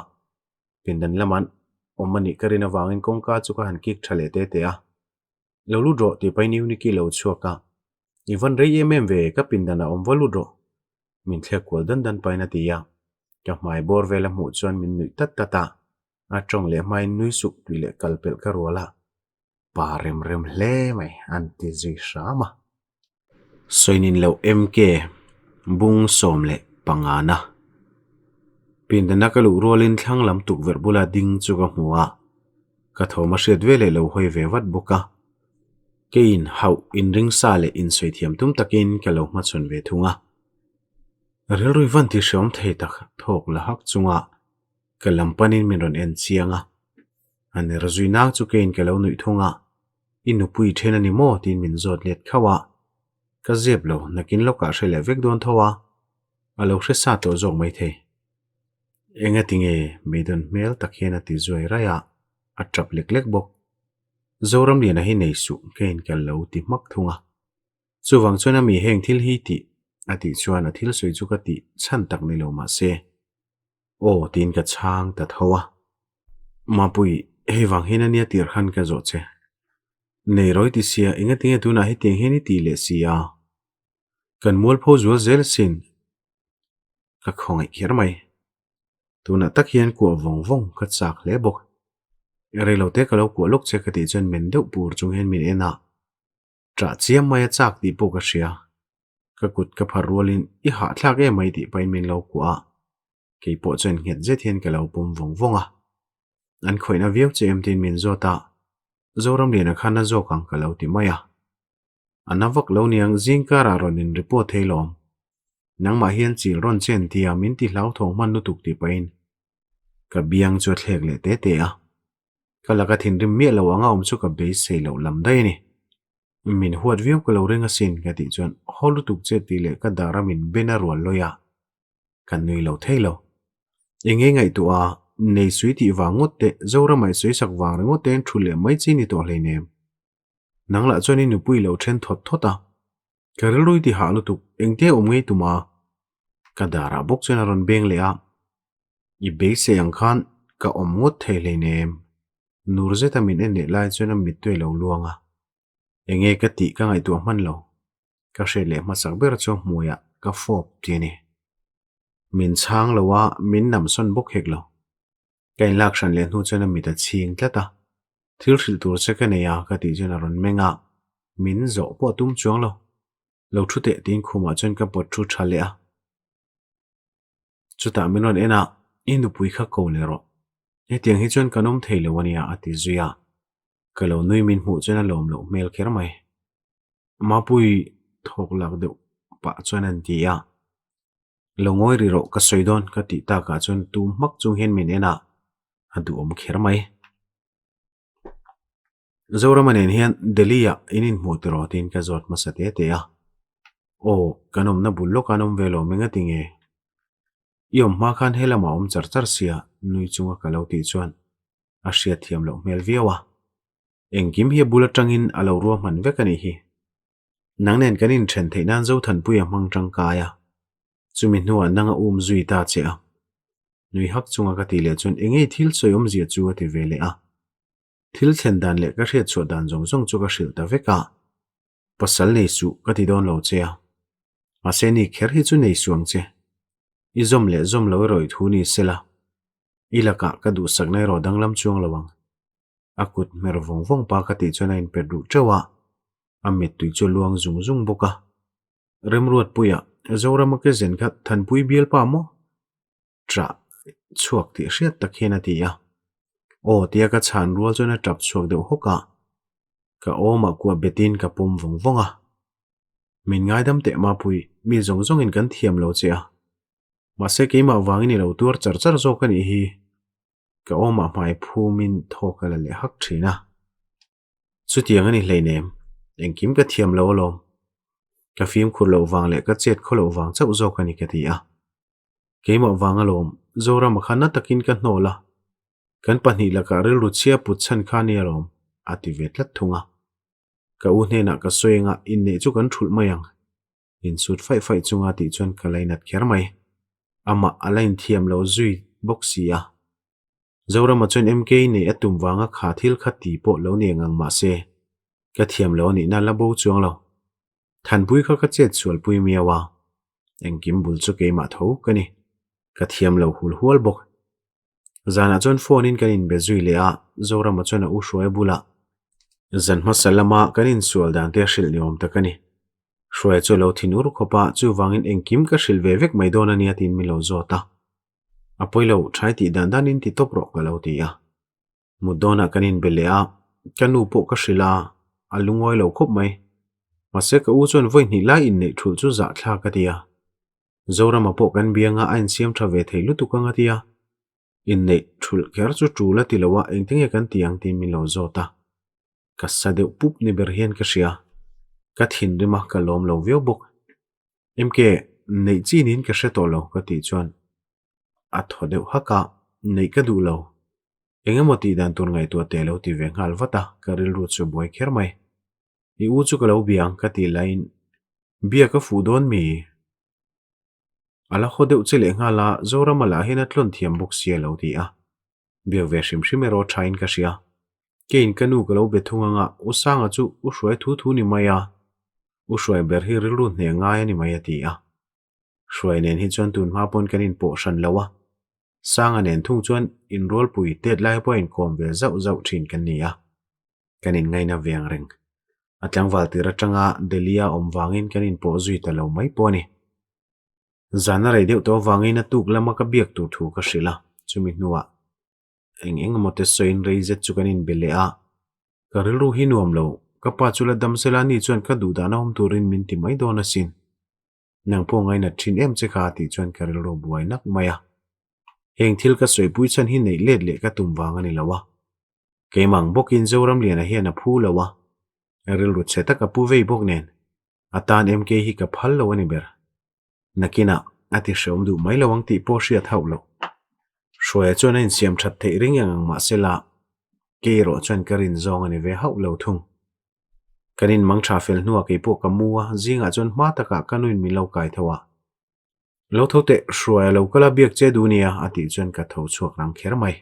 pindan laman omani karina wangin kongka chuka han kik thale te a lo lu dro ti pai niu ni ki lo chuaka ivan rei ve ka pindana om valu dro min thlek kol dan paina ti ya ka mai bor vela mu chuan min nui tat a tong le mai nui su pi le kalpel ka rola pa rem hle mai anti zui shama soinin lo MK bung som le pangana pindana ka lu rolin thlang lam tuk ver bula ding chu ka hmuwa ka thoma hriat vele lo hoi ve wat buka kein hau in ring sa le in soi thiam tum takin ka lo ma chon ve thunga rel rui van ti shom thei tak thok la hak chunga ka lampanin min ron en chianga an razui nak chu kein ka lo nui thunga inu pui thena ni mo tin min zot let khawa ka zep lo nakin lo ka hrele vek don thowa alo hre sa to zong mai the enga tinge meidon mel takhena ti zoi raya atrap lek bok zoram lian a hi nei su kein kal lo ti mak thunga chuwang chona mi heng thil hi ti ati chuan a thil soi chu ka ti chan tak ni lo ma se o tin ka chang ta thowa ma pui hei wang hin ania tir khan ka zo che nei roi ti sia enga tinge tu na hi ting he ni ti le sia kan mol pho zual zel sin ka khongai kher mai tuna tak hian ko vong ka chak le bok relo te ka lo ko lok che ka ti chen men deuh pur chung hen min ena tra chiam mai chak ti po ka hria ka kut ka pharwalin I ha thlak e mai ti pain min lo kwa ke po chen nget je thien ka lo pum vong an khoina viau che em tin min zota zoram le na khana zo kang ka lo ti maya anavak lo niang jingkara ronin report thailom nang ma hian chil ron chen tia min ti hlau thong man nu tuk ti pain ka biang chu thlek le te a kalaka thin rim mi lo anga chu ka be sei lo lam dai ni min huat viau ka lo renga sin ka ti chuan holu tuk che ti le ka dara min bena rual loya kan nui lo thailo enge ngai tu a nei sui ti wangot te zora mai sui sak wang rengo ten thule mai chi ni to le nem nang la chuan nu pui lo then thota kareloi ti ha lu tuk engte ngei tu ma ka dara bok chen ron beng le a I be se yang khan ka ngot thei le nem nurze ta min ene lai chuan mit tui lo luanga enge ka ti ka ngai tu man lo ka shele masak ber chu muya ka fop ti ni min chang lowa min nam son bok hek lo kain lak shan le nu chana mi ta ching tlata thil thil tur che ka ne ya ka ti chana ron menga min zo po tum chuang lo thu te tin khuma chen ka pot thu thale a chuta minon ena inu pui kha ko le ro e tiang hi chon kanom thei lo wania ati zuya ka lo nui min hu chana lom lo mel kher mai ma pui thok lak de pa chuan an ti a longoi ri ro ka soidon ka ti ta ka chon tu mak chung hen min ena adu kher mai zoraman hian delia inin mutro tin ka zot masate te a o kanom na bullo kanom velo menga tinge yom ma khan hela ma char sia nui chunga ka lo ti chuan a hria thiam lo mel viawa engkim hi bula tangin alo ro man vekani hi nangnen kanin then theinan zo than puya mang tang kaya chumi nuwa nanga zui ta che a nui hak chunga ka ti le chun engei thil soyom zia chu ati vele a thil thlen dan le ka hria chu dan zong zong chu ka hril ta veka pasal nei su ka ti don lo che a ma se ni kher hi chu nei suang che I zom le zom lo roi thu ni sela ilaka ka du sak nai ro danglam chuang lawang akut mer vong pa ka ti chona in pedu chawa amit tui chu luang zung boka remruat puya zora ma ke zen kha than pui bial pa mo tra chuak ti hriat takhena ti ya o tia ka chan rual chona tap chuak de hoka ka oma kwa betin ka pum vonga min ngai dam te ma pui mi zong in kan thiam lo che a ma se ke ma wangin lo tur char zo kan hi ka oma mai phu min thokala le hak thina chu tiang ani hleinem engkim ka thiam lo lom ka phim khu lo wang le ka chet kho lo wang chau zo kan ka ti a ke ma wang alom zora ma khana takin ka hnola kan pani la ka rel ru chia put chan khani alom ati vetlat thunga ka u hne na ka soenga in ne chu kan thul mayang in sut fai chunga ti chon ka lainat kher mai ama alain thiam lo zui boxia zora ma chon mk ne atum wanga kha thil khati po lo ne ngang ma se ka thiam lo ni na la bo chuang lo than pui kha ka chet chul pui miawa engkim bul chu ke ma tho kani ka thiam lo hul hual bok zana chon phone in kanin be zui le a zora ma chon u shoi bula zan ma salama kanin sual dan te shil niom ta kani shoi chu lo thinur khopa chu wangin engkim ka shil ve vek mai don ani atin mi lo zota apoilo thai ti dan in ti top ro ka lo ti a mudona kanin bele a kanu po ka shila alungoi lo khop mai mase ka u chon voi ni la in nei thul chu za thla ka tia zora ma po kan bianga ain siam tha ve thei lu tu ka nga tia in nei thul kher chu tu la ti lawa engtinge kan tiang ti mi lo zota ka sa de pup ni ber hian ka sia ka thin rima ka lom lo veo bok mk nei chi nin ka hre to lo ka ti chuan a tho deuh haka nei ka du lo engemoti dan tur ngai tu te lo ti ve ngal wata karil ru chu boy kher mai I u chu ka lo biang ka ti line bia ka fu don mi ala kho deuh chele ngala zora mala hina tlon thiam bok sia lo ti a bia ve shim ro thain ka sia kein kanu ka lo bethunga nga usanga chu u hruai thu ni maya u hruai ber hi rilu hne ngai ani maya ti a hruai nen hi chon tun ma pon kanin po shan lawa sanga nen thung chuan in rol pui tet lai point kom ve zau thin kan ni a kanin ngai na veang reng atlang valtira tanga delia omwangin kanin po zui talo mai poni zana rei deuh to wangin atuk lama ka biak tu thu ka hrila chumi hnuwa eng mote soin rei zet chukanin belea karil ru hi nuam lo ka pa chula damsela ni chuan ka du dana hom turin min ti mai dona sin nang po ngai na thin em che kha ti chuan karil ru buai nak maya heng thil ka soi pui chan hi nei let le ka tum wangani lawa keimang bokin zoram lian a hian a phu lawa eril ru cheta ka pu vei bok nen atan mk hi ka phal lo ani ber nakina ati shom du mai lawang ti po hria thau lo shroya chuan in siam that thei ring ang ma sela ke ro chuan karin zong ani ve hau lo thung kanin mang tha fel nuwa ke po kamuwa zinga chuan ma taka kanuin mi lo kai thawa lo thote shroya lo kala biak che dunia ati chuan ka tho chuak rang kher mai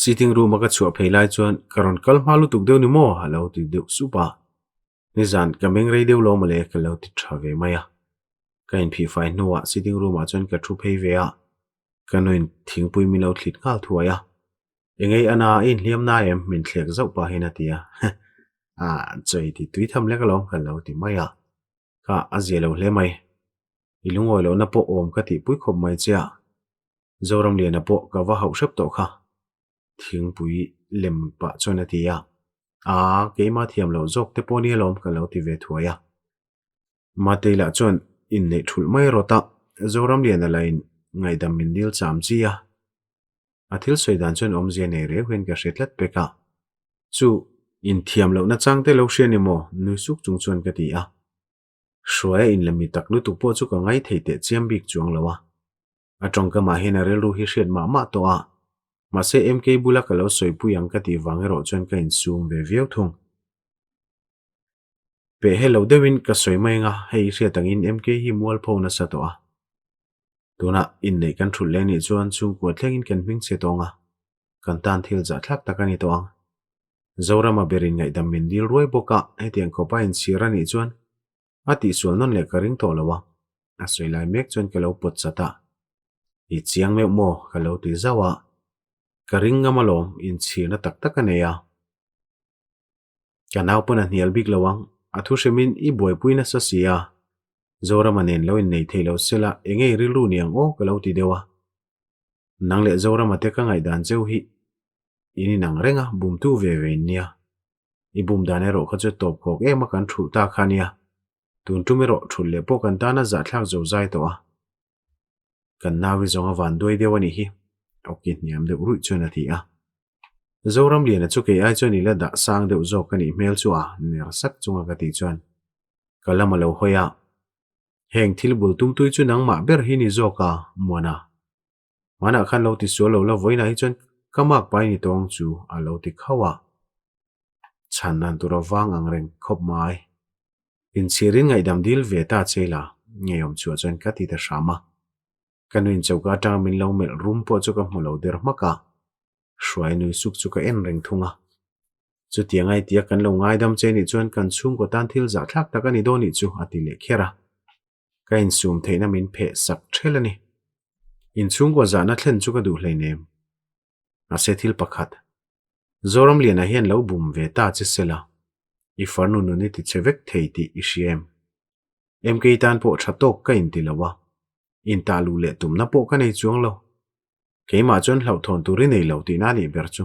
sitting room ka chu pheilai chuan karon kal malu tuk deu ni mo halo ti deu supa nizan kameng rei deu lo male ka lo ti thave maya kain phi fai nuwa sitting room a chuan ka thu phei ve a kanuin thingpui mi lo thlit ngal thuaya engei ana in hliam na em min thlek zau pa hina tia choi ti tui tham lek lo ka lo ti maya ka azelo hle mai ilungoi lo na po om ka ti pui khop mai chia zoram lian a po ka wa hau shep to kha thingpui lem pa chona tia keima thiam lo zok te poni lom ka lo ti ve thuaya mateila chon in nei thul mai rota zoram lian a lain ngai dam min dil cham chia athil soidan chon omzia nei re hwen ka hretlat peka chu in thiam lo na changte lo hriani mo nuisuk chung chuan ka ti a shroya in lami tak lu tu po chu ka ngai theite chiam bik chuang lawa atong ka ma hena rel ru hi hriat ma to a ma se mk bula ka lo soi puyang ka ti wangero chuan ka in sum ve viau thung pe hello dewin ka soi mai nga hei hriatangin mk hi mual pho na sa to a tuna in nei kan thul le ni chuan chung ko thlengin kan hming che tonga kan tan thil za thlak takani to ang zorama berin ngai dam min dil ruai boka hetiang ko pa in sirani chuan ati sual non le karing to lawa a soi lai mek chuan ka lo pot chata i chiang me mo ka lo ti zawa karing ngamalom in chhina tak takaneya kanau pona hnial bik lawang athu shemin i boi puina sa sia zorama nen lo in nei theilo sela engei rilu niang o ka lo ti dewa nangle zorama te ka ngai dan cheu hi ini nang renga bum tu ve ve nia i bum dane ro kha chu top khok ema kan thu ta khania tun tumero thul le po kan ta na za thlak zo zai to a kan nawi zonga van doi dewani hi okit niam de ru chuna thi a zoram lian chu ke ai choni la da sang de zo kan i mail chu a ner sak chunga ka ti chuan kalama lo hoya heng thil bul tum tui chu nang ma ber hi ni zo ka mona mana khan lo ti so lo la voina hi chuan kamak pai ni tong chu a lo ti khawa channan tura wang ang reng khop mai in chirin ngai dam dil ve ta chela ngeyom chu chuan ka ti ta shama kanuin chauka ta min lo mel room po chu ka hmulo der maka shwai nui suk chu ka en reng thunga chu tiangai tia kan lo ngai dam che ni chuan kan chung ko tan thil za thlak ta ka ni do ni chu ati le khera ka in sum theina min phe sak thelani in chung ko za na thlen chu ka du hleinem a se thil pakhat zoram lian a hian lo bum ve ta che sela i farnu nu ni ti chevek theiti isiem mk tan po thatok ka in tilawa in ta lu le tum na po ka nei chuang lo keima chon hlau thon turi nei lo ti na ni ber chu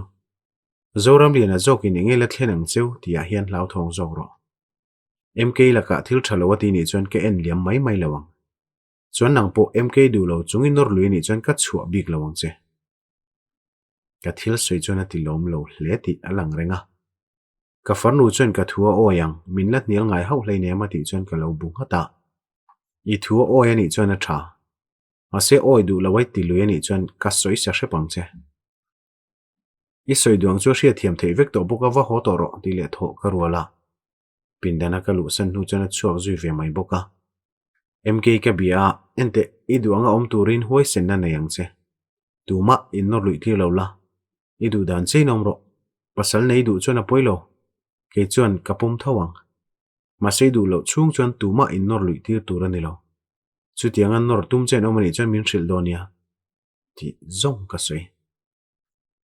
zoram lian a zok in engela thlenang cheu tia hian hlau thong zok ro mk la ka thil thalo ti ni chon ke en liam mai mai lawang chuan nang po mk du lo chungin nor lui ni chon ka chhuwa bik lawang che ka thil soi chon ati lom lo hle ti alang renga ka farnu chon ka thua o yang min la nial ngai hau hlei ne ma ti chon ka lo bung hata i thua o ya ni chon a tha ma se oi du lawai ti lu ya ni chon ka soi sa she pang che i soi duang chu hria thiam thei vek to boka wa ho to ro ti le tho ka ruala pindana ka lu san nu chon a chuak zui ve mai boka mk ka bia ente i duanga om turin hoi sen na yang che tuma in no lui thi lo la i du dan che nom ro pasal nei du chon a poilo ke chuan kapum thawang ma sei du lo chung chuan tuma in nor lui tir tur ani lo chu tiang an nor tum chen omani chuan min hril donia ti zong ka sei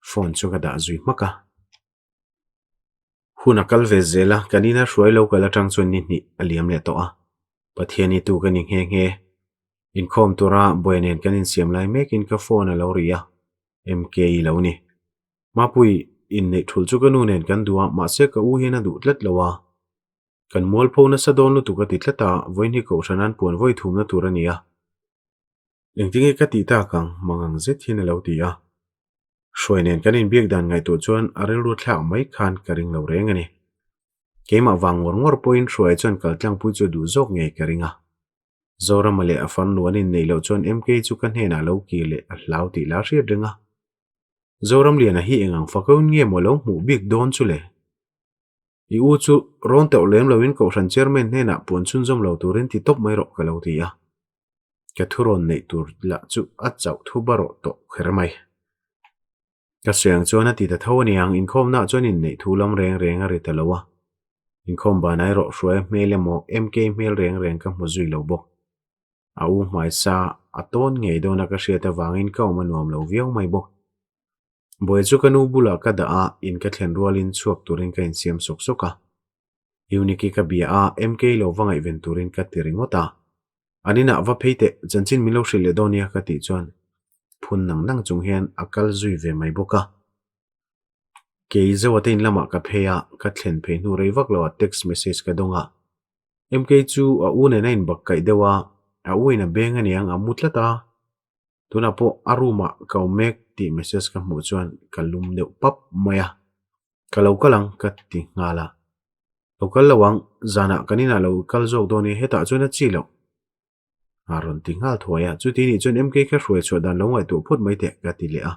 phone chu ka da zui maka huna kal ve zela kanina hruai lo kala tang chuan ni aliam le to a pathiani tu kaning nge in khom tura boinen kanin siam lai mekin ka phone alo ria mk lo ni mapui in nei thul chu kanu nen kan duwa ma se ka u hina du tlat lawa kan mol phone sa don lu tu ka ti thlata voin hi ko sanan pon voi thum na turania engtinge ka ti ta kang mangang zet hin lo ti a hruainen kanin biak dan ngai tu chuan arel ru thla mai khan karing lo reng ani keima wangor ngor point hruai chuan kal tlang pui chu du zok ngei karinga zora male afan luanin nei lo chuan mk chu kan hena lo ki le a hlau ti la hriat renga zoram lian a hi engang fakaun nge molo mu big don chu le I u chu ron te lem lowin ko ran chairman hena pon chun zom lo turin ti top mai ro ka lo ti a ka thuron nei tur la chu a chau thu baro to khermai ka siang chuan a ti ta thawani ang in khom na chuan in nei thu lam reng reng a ri ta lowa in khom ba nai ro hruai mele mo mk mel reng reng ka mu zui lo bok a u mai sa a ton ngei do na ka hria ta wangin ka ma nuam lo viau mai bok boi chu kanu bula ka da a in ka thlen rualin chuak turin ka in siam sok soka uniki ka bia a mk lo wangai ven turin ka tiringota anina va pheite chanchin milo hrile donia ka ti chuan phun nang nang chung hian akal zui ve mai boka ke zawatin lama ka pheya ka thlen phe nu rei vak lo text message ka donga mk chu a u ne nain bak kai dewa a u ina beng ani ang amutlata tuna po aruma ka mek ti message ka mu chuan kalum deuh pap maya kalau kalang ka ti ngala lokal lawang zana kanina lo kal jok doni heta chuan a chi lo aron ti ngal thoya chu ti ni chuan mk ka hruai chho dan lo ngai tu phut mai te ka ti le a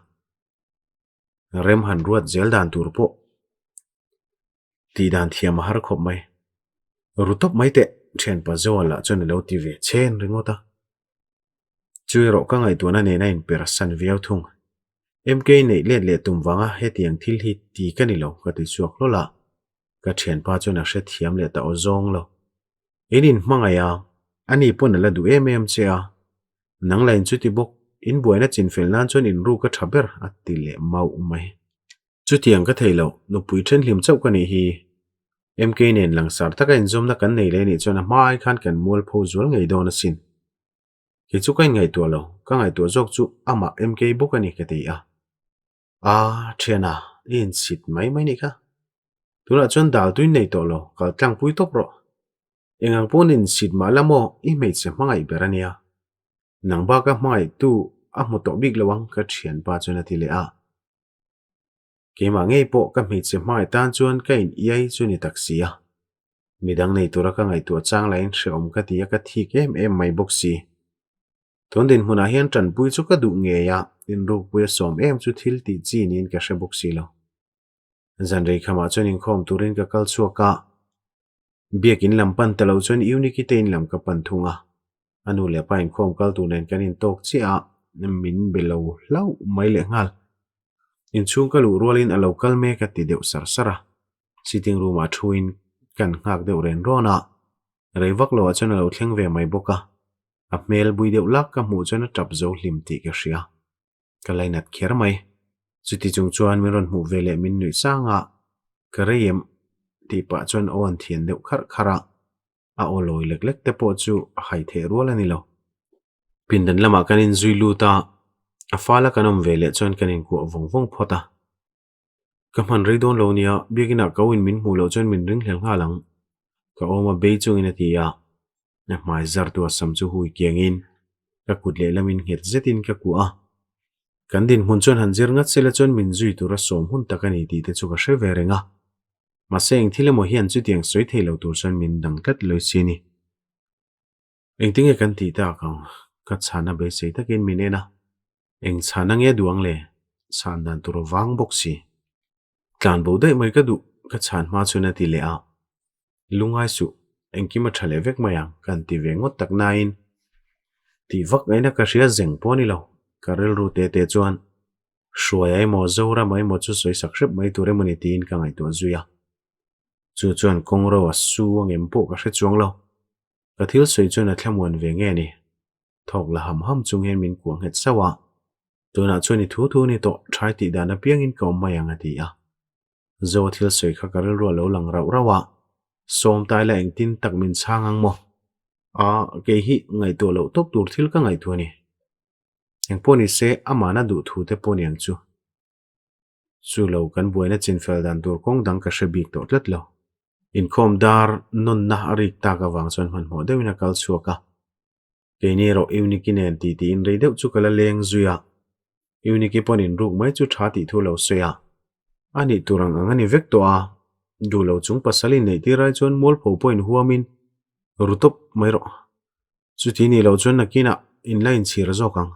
rem han ruat zel dan tur po ti dan thiam har khop mai rutop mai te then pa zola chuan lo ti ve chen ringota chui ro ka ngai tu na ne nain per san viau thung mk nei le tum wanga hetiang thil hi ti kani lo ka ti chuak lo la ka then pa chuan a hre thiam le ta o zong lo enin hmangaya ani pon la du che a nang lain chu ti bok in buaina chin fel nan chuan in ru ka thaber ati le mau mai chu tiang ka theilo no pui then hlim chau ka ni hi mk nen langsar taka in zom na kan nei le ni chuan a mai khan kan mol pho zual ngei don a sin ki chu kai ngai tu lo ka ngai tu jok chu ama mk bok ani ka ti a thiana in sit mai ni ka tuna chuan dal tuin nei to lo kal tlang pui top ro engang ponin sit ma lamo I mei che mangai berania nang ba ka mai tu a mo to big lawang ka thian pa chuna ti le a ke ma ngei po ka mei che mai tan chuan ka in iai chuni taksia midang nei tura ka ngai tu chang lain hreom ka ti ka thi ke mai boxi tondin huna hian tran pui chu ka du nge ya in ru pui som chu thil ti chi nin ka hre boxi lo zan rei khama chuan in khom turin ka kal chuaka biakin lampan talo chuan uniki tein lam ka pan thunga anu le pa in khom kal tu nen kanin tok chi a min belo lau mai le ngal in chung ka lu rualin a local me ka ti deuh sar sara sitting room a thuin kan ngak deuh ren rona reivak lo a chuan lo thleng ve mai boka a mel bui deuh lak ka mu chuan a tap zo hlim ti ka hria ka lainat kher mai chuti chung chuan mi ron mu vele min nui sanga ka reim ti pa chuan on thian deuh khar khara a oloi lek te po chu hai the rual ani lo pindan lama kanin zui luta a fala kanom vele chuan kanin ku vong phota kaman reidon lo nia biagina kawin min mu lo chuan min ring hlel nga lang ka oma be chung in atia na mai zar tu asam chu hui kiangin ka kutle lamin nget zetin ka ku a kandin hun chuan hanjir ngat sela chuan min zui tura som hun takani ti te chu ka hre ve renga maseng thilemo hian chu tiang soi theilo tur chuan min dang tlat loi sini engtinge kan ti ta ka ka chana be sei takin minena eng chana nge duang le san dan tur wang boxi tlan bo dai mai ka du ka chan ma chuna ti le a lungai su engki ma thale vek maya kan ti ve ngot tak nain ti vak aina ka ria zeng poni lo karel ru te chuan hruai mo zora mai mo chu soi sak hrep mai ture mani tin ka ngai tu zuya chu chuan kongro a su angem po ka hre chuang lo ka thil soi chuan a thlamwan ve nge ni thok la ham chung hen min kuang het sawa tuna chuan I thu ni to thai ti dan a piang in kom mai anga ti a zo thil soi kha karil ro lo lang rau rawa som tai la eng tin tak min changang mo a ke hi ngai to lo top tur thil ka ngai tu ni eng poni se amana du thu te poni ang chu lo kan buaina chin fel dan tur kong dang ka shebik to tlet lo in khom dar non na arik ta ka wang chon man mo deuina kal chuaka ke ni ro unikin ti ti in reideu chu kala leng zuya uniki ponin ruk mai chu tha ti thu lo soya ani turang angani vek to a du lo chung pasali nei ti rai chon mol pho point huamin rutop mai ro chu ti ni lo chon nakina in line chhir zo kang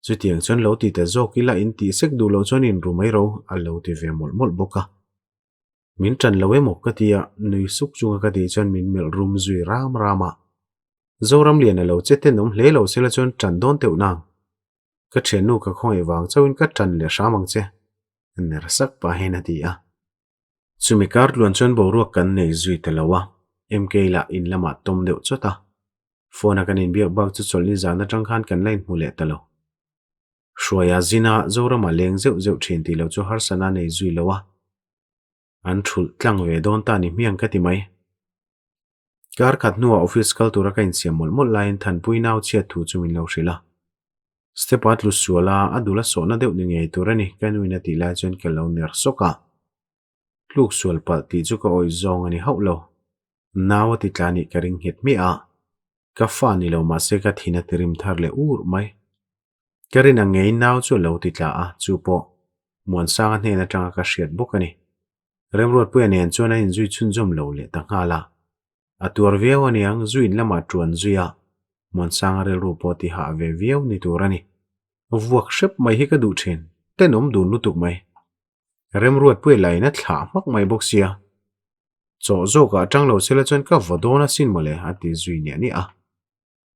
chu tiang chon lo ti te zo kila in ti sek du lo chon in ru mai ro a lo ti ve mol mol boka min tran lo emok ka tia nui suk chunga ka ti chon min mel rum zui ram rama zoram lian a lo chete nom hle lo sela chon tran don teu nang ka thenu ka khoi wang chawin ka tran le shamang che ner sak pa hena ti a chumi kar luan chon bo ruak kan nei zui te lawa mk la in lama tom deuh chota phone kan in biak bak chu cholni zana tang khan kan line hule talo shwaya zina zorama leng zeu zeu thin ti lo chu har sana nei zui lawa an thul tlang ve don ta ni miang ka ti mai kar khat nuwa office kal tura ka in siam mol mol line than puinaw chia thu chumin lo hrila stepat lu suala adula sona deuh ni ngei turani kanuina ti la chon kalo ner soka luk sual pal ti chu ka oi zong ani haulo nawa ti tlani karing het mi a ka fa ni lo ma se ka thina tirim thar le ur mai karin a ngei naw chu lo ti tla a chu po mon sang hne na tanga ka hriat bok ani remrot pu anian chona in zui chun jom lo le ta ngala atur viaw ani ang zuin lama tuan zuya mon sang rel ru po ti ha ve viaw ni turani vuak shep mai hi ka du thin tenom du nu tuk mai remruat pu lai na thla mak mai bok sia cho zo ka tang lo sela chon ka vodona sin mole ati zui ni ani a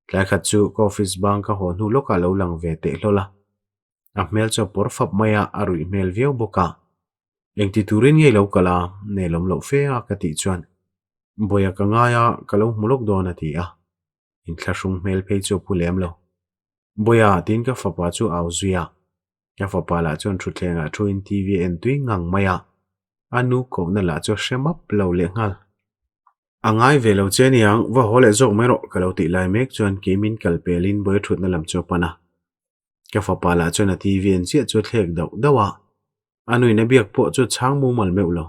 tlai khat chu office bank ka hon hu loka lo lang ve te hlola a mel cho por phap maya arui mel viaw boka engti turin ngei lo kala nelom lo fe a ka ti chuan boya ka ngaya kalo mulok dona ti a in thlashung mel phei chu pulem lo boya tin ka fapa chu au zuya ka fapa la chon thutlenga thuin tv en tui ngang maya anu ko na la cho shemap lo le ngal angai ve lo cheniang wa hole zok mero kalo ti lai mek chuan kimin kalpelin boy thut na lam cho pana ka fapa la chon tv en chi chu thlek dau dawa anui na biak po chu chang mu mal meulo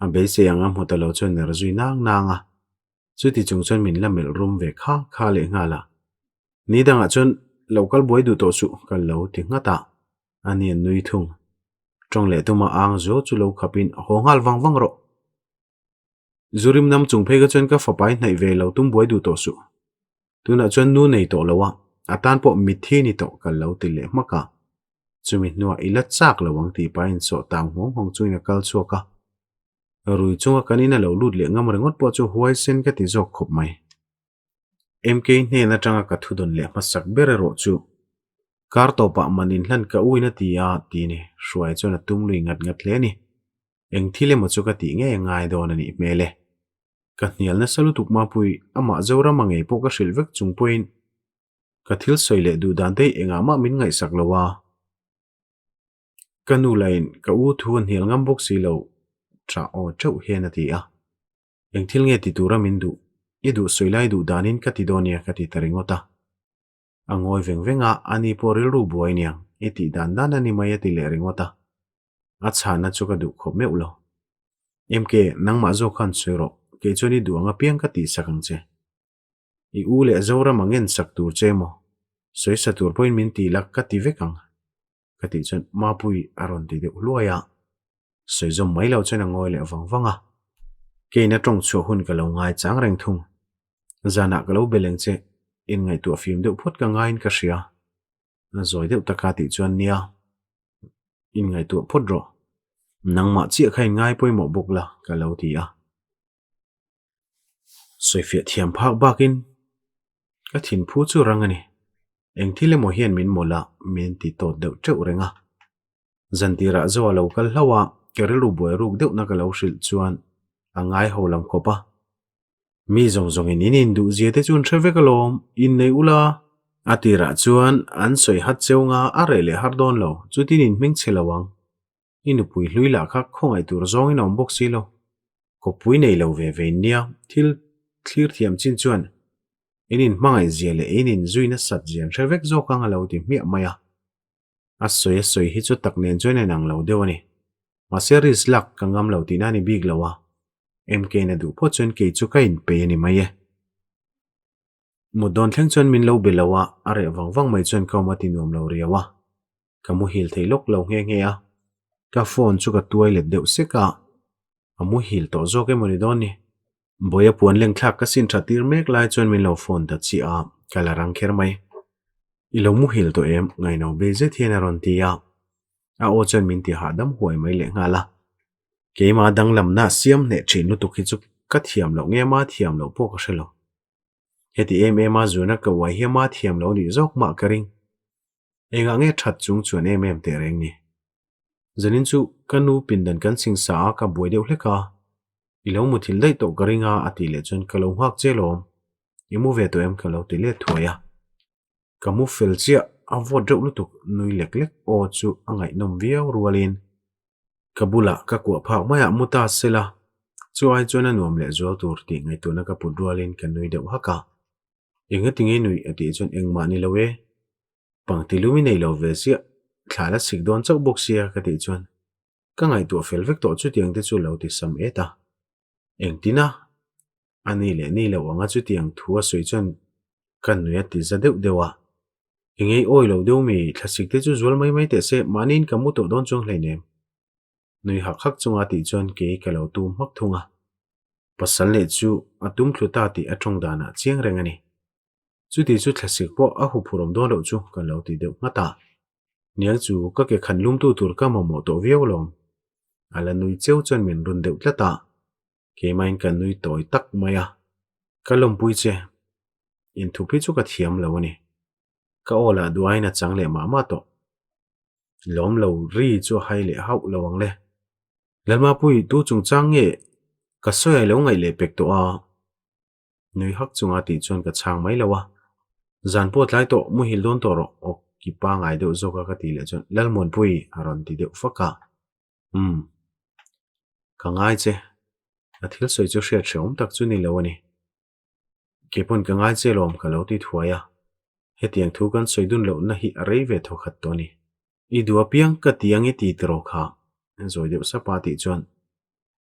a be se anga motalo chon ner zui nang nanga chu ti chung chon min la mel rum ve kha kha le ngala ni danga chon local boy du to su kal lo ti ngata ani nui thung trong le tuma ang zo chu lo khapin hongal wang wang ro zurim nam chung phei ga chon ka fapai nai ve lo tum boy du to su tuna chon nu nei to lowa atan po mithi ni to kal lo ti le maka chumi nuwa ila chak lawang ti pa in so tang hong hong chuina kal chuaka rui chunga kanina lo lut le ngam rengot po chu huai sen ka ti jok khop mai mk ne na tanga ka thudon le masak bere ro chu kar to pa manin hlan ka uina ti a ti ni hruai chona tumlui ngat ngat le ni eng thile mo chu ka ti nge ngai don ani mele ka hnial na salutuk ma pui ama zora mangai po ka hrilvek chung point ka thil soile du dan te enga ma min ngai sak lowa kanu lain ka u thuan hnial ngam bok si lo tra o chau hena ti a eng thil nge ti tura min du idu soilai du danin ka ti donia ka ti taringota angoi vengvenga ani poril ru buai niang eti dan dan ani mai ati le ringota acha na chuka du khop me ulo mk nang ma zo khan sero ke choni du anga piang ka ti sakang che I ule zora mangen sak tur che mo soi sa tur point min ti lak ka ti vekang ka ti chon ma pui aron ti de uloya soi zo mai lo chen angoi le wang wanga ke na tong chu hun ka lo ngai chang reng thung zana ka lo beleng che in ngai tu film de phot ka ngain ka ria na zoi de ta ka ti chuan nia in ngai tu phot ro nang ma chi khai ngai poi mo bukla ka lo ti a soi fiat thiam phak bakin ka thin phu chu rangani eng thile mo hian min mola min ti to deuh treu renga zantira zo lo kal hlawa kerelu boi ruk deuh na ka lo hril chuan angai holam khopa mi zong zong in du ziate chun threvekalom in nei ula atira chuan an soi hat cheunga arele hardon lo chutin in ming chelawang inu pui hlui la kha khong ai tur zong in om bok si lo ko pui nei lo ve nia thil clear thiam chin chuan inin mangai ziale inin zuina sat zian revek zo kang alo ti mi maya asoi hi chu tak nen chuan nang lo dewani ma series lak kangam lo ti nani big lawa mk na du pho chuan ke chu kain pe ni mai e mudon thleng chuan min lo belawa are wangwang mai chuan kauma ti nuam lo riawa kamu hil theilok lo nge a ka phone chu ka tuai let deuh seka amu hil to zo ke moni don ni boya puan leng thlak ka sin thatir mek lai chuan min lo phone ta chi a kala rang kher mai i lo mu hil to em ngai no be je thian ron ti a o chuan min ti ha dam huai mai le ngala ke ma dang lam na siam ne thin nu tu khi chu ka thiam lo nge ma thiam lo po ka shelo heti em a zuna ka wai hi ma thiam lo ni zok ma karing enga nge that chung chuan em te reng ni zanin chu kanu pindan kan sing sa ka boi deuh hleka ilo mu thil dai to karinga ati le chun kalo hak chelom imu ve to em kalo ti le thuaya kamu fel chia avo deuh lu tu nui lek o chu angai nom viau rualin kabula ka kwa phak maya muta sela chu ai chuan anuam le zol tur ti ngai tu na ka pu rualin kan nui deuh haka inga tingi nui ati chuan engma ni lowe pangti lumi nei lo ve sia thala sik don chau bok sia ka ti chuan ka ngai tu fel vek to chu tiang te chu lo ti sam eta engtina ani le ni lo anga chu tiang thua soi chuan kan nui ati za deuh dewa ingei oi lo deuh mi thlasik te chu zual mai te se manin kamu to don chung hleinem nui hak hak chunga ti chuan ke ka lo tum mak thunga pasal le chu atum thluta ti athong dana chiang rengani chu ti chu thlasik po a hu phurom don lo chu kan lo ti deuh ngata niang chu ka ke khan lum tu tur ka mo to viau lom ala nui cheu chuan min run deuh tlata ke main kan nui toi tak maya kalom pui che in thu pi chu ka thiam lo ani ka ola duaina changle ma to lom lo ri chu hai le hau lawang le lalma pui tu chung chang nge ka soi lo ngai le pek to a nui hak chunga ti chuan ka chang mai lawa zan pot lai to mu hil don to ro ok ki pa ngai deuh zo ka ti le chuan lalmon pui aron ti deuh faka ka ngai che a thil soi chu hriat hreum tak chu ni lo ani ke pon ka ngai che lom ka lo ti thuaya hetiang thu kan soidun lo na hi arei ve tho khat to ni I dua piang ka tiang I ti tro kha zoi deuh sa pa ti chuan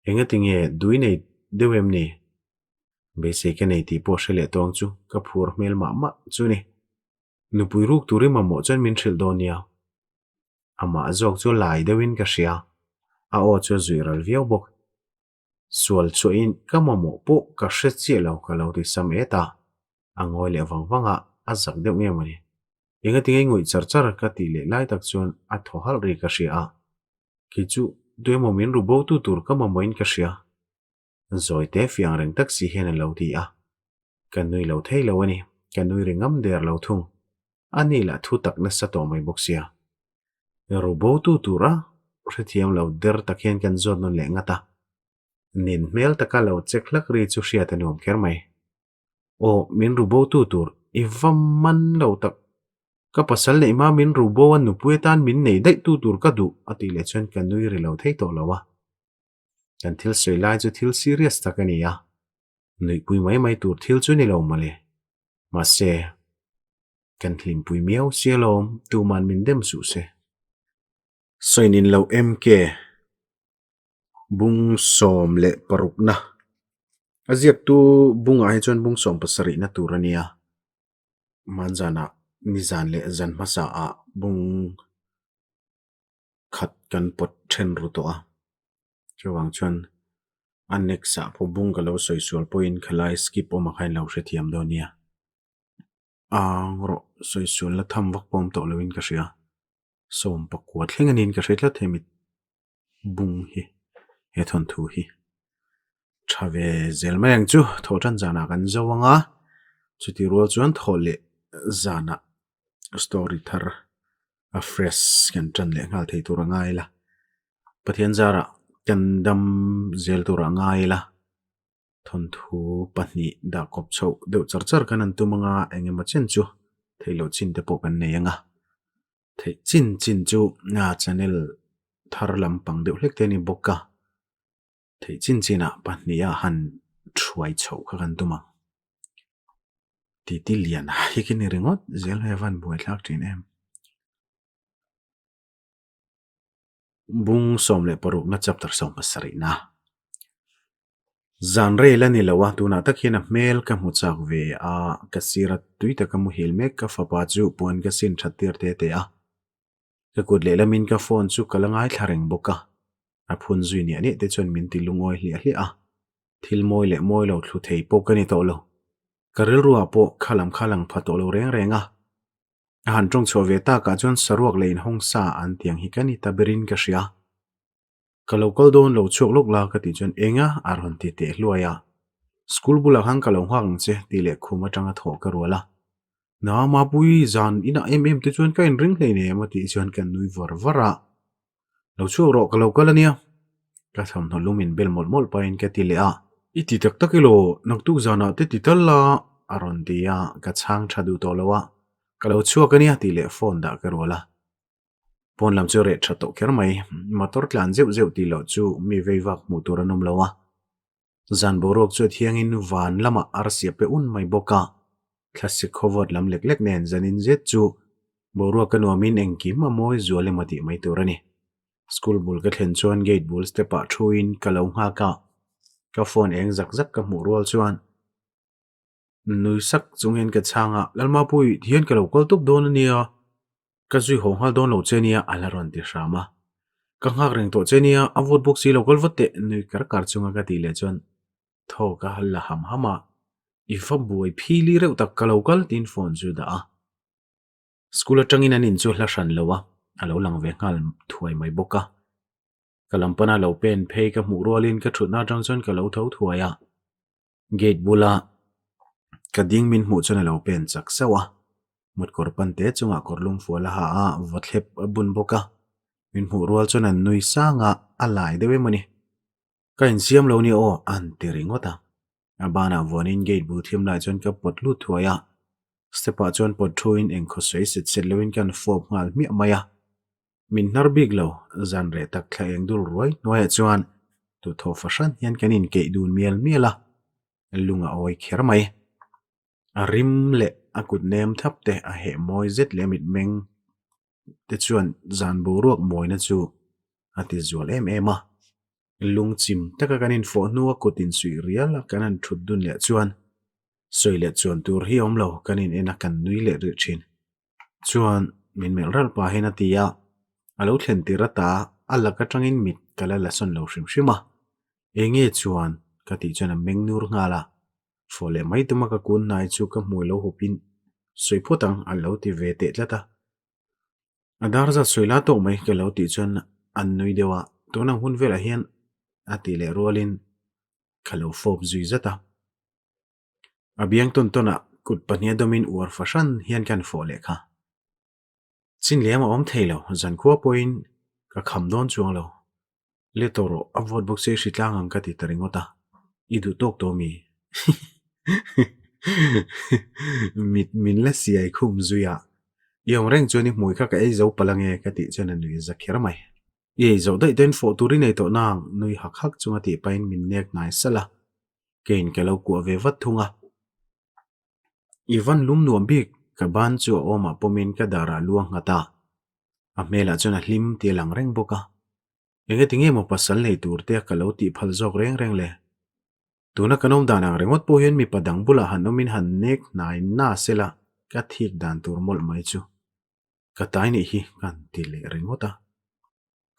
enga tinge dui nei deuhem ni be se ke nei ti po hrele tong chu ka phur mel ma chu ni nupui ruk turi ma mo chuan min thril donia ama zok chu lai deuhin ka hria a o chu zui ral viau bok sual chu in ka mo po ka hre chi lo ka lo ti sam eta angoi le wangwanga a zak deuh nge mani inga tingai ngui char ka ti le lai tak chuan a tho hal ri ka hria ki chu demo min ru bo tu tur ka moin ka hria zoi te fiang reng tak si hen lo ti a kan nui lo thei lo ani kan nui ringam der lo thung ani la thu tak na sa to mai boksia ru bo tu tura hrethiam lo der takhen kan zot non le ngata nin mel taka lo cheklak ri chu hria tanom kher mai o min ru bo tu tur I vam man lo tak ka pasal le ima min ru bo an nu puetan min nei dai tu tur ka du ati le chen kan nui ri lo thei to lawa kan thil soi lai chu thil serious takania nui pui mai tur thil chu ni lo male ma se kan thlim pui miau sialom tu man min dem su se soinin lo mk bung som le paruk na aziak tu bunga he chon bung som pasari na turania manjana nizan le zan masa a bung khat kan pot then ru to a chawang chuan anexa po bung ka lo soi sual point khalai skip o ma khain lo hrethiam donia ro soi sual la tham vak pom to loin ka hria som pakwat thlenganin ka hretla themit bung hi he thon thu hi thave zelmayang chu thotan jana kan zawanga chuti ro chuan thole zana story thar a fresh kan tran le ngal thei tur ngai la pathian zara kan dam zel tur ngai la thon thu pahni da kop chho deuh char kan an tumanga engema chen chu theilo chin te po kan nei anga thei chin chu nga channel thar lampang deuh hlek te ni boka thei chin china pahnia han thuai chho kha kan tuma ti lian hi kin ringot zel heaven buai thak tin em bung som le paruk na chapter som pasari na zan re la ni lawa tuna takhina mel ka mu chak ve a kasira tuita ka mu hil mek ka fapa chu pon ka sin thatir te te a ka kut le lamin ka phone chu kalangai thareng boka a phun zui ni ani te chon min ti lungoi hi a thil moi le moi lo thlu thei po ka ni to lo karil ruwa po khalang phato lo reng renga a han tong cho ve ta ka chon saruak lein hong sa an tiang hi kani taberin ka ria kalau kol don lo chok lok la ka ti chon enga arhon ti te hluaya school bula hang kalong hang che ti le khuma tanga tho ka rola na ma pui zan ina te chon ka in ring hlei ne ma ti chon kan nui vara lo chu ro kalau kalania ka tham no lumin bel mol pa in ka ti le a iti tak takilo naktu zana te ti talla aron dia ka chang thadu to lowa kalau chu ka nia ti le phone da ka rola pon lam chu re thato kher mai motor tlan zeu ti lo chu mi veivak mu turanom lowa zan borok chu thiangin van lama arsia pe un mai boka classic cover lam lek nen zanin zet chu borok ka nomin engkim ma moi zuale mati mai turani school bul ka thlen chuan gate bul step a thuin kalau nga ka phone eng zak ka mu rol chuan nui sak chunghen ka changa lalma pui thian ka lo kol tup don ania ka zui hong hal don lo chenia alaron ti rama ka ngak reng to chenia avot book si lo kol vote nui kar chunga ka ti le chon tho ka halla hama ifa buai phili reu tak ka lo kal tin phone chu da a school atangin anin chu hla hran lowa alo lang ve ngal thuai mai boka kalampana lo pen phei ka mu rolin ka thutna tang chon ka lo tho thuaya gate bula ka ding min mu chon lo pen chak sawa mut kor pan te chunga korlum fuala ha a vathlep bun boka min mu rol chon an nui sanga alai dewe mani ka in siam lo ni o an tiringota abana vonin gate bu thiam lai chon ka potlu thuaya stepa chon pot thuin eng khosei set lewin kan fop ngal mi maya min nar big lo zan re tak thla eng dul roi noya chuan tu tho fashan hian kanin ke dun miela lunga oi kher mai arim le akut nem thap te a he moi zet le mit meng te chuan zan boruak moi na chu ati zual ema lung chim taka kanin fo nuwa kutin sui rial kanan thut dun le chuan soi le chuan tur hi om lo kanin ena kan nui le ri thin chuan min mel ral pa hena tia alo thlen tirata alaka tangin mit kala la son lo shima enge chuan ka ti chana meng nur ngala fole mai tuma ka kun nai chu ka mui lo hopin soi photang alo ti ve te tlata adar za soila to mai ka lo ti chon an nui dewa tona hun vela hian ati le rolin khalo fop zui zata abiang ton tona kut pania domin uar fashan hian kan fole kha chin lema om thailo zan khuwa point ka kham don chuang lo le toro avot box se shitlang ang ka ti taringota idu tok to mi min la siai khum zuya yong reng choni mui kha ka ei zo palange ka ti chona nui zakhir mai ye zo dai den fo turi nei to nang nui hak chunga ti pain min nek nai sala kein kelo ku ve vat thunga ivan lum nuam bik ka ban chu oma pomin ka dara luang ngata a mela chona hlim ti lang reng boka enge tinge mo pasal nei tur te ka lo ti phal jok reng le tuna kanom danang rengot po hian mi padang bula hanomin han nek nai na sela ka thik dan tur mol mai chu ka tai ni hi kan ti le rengota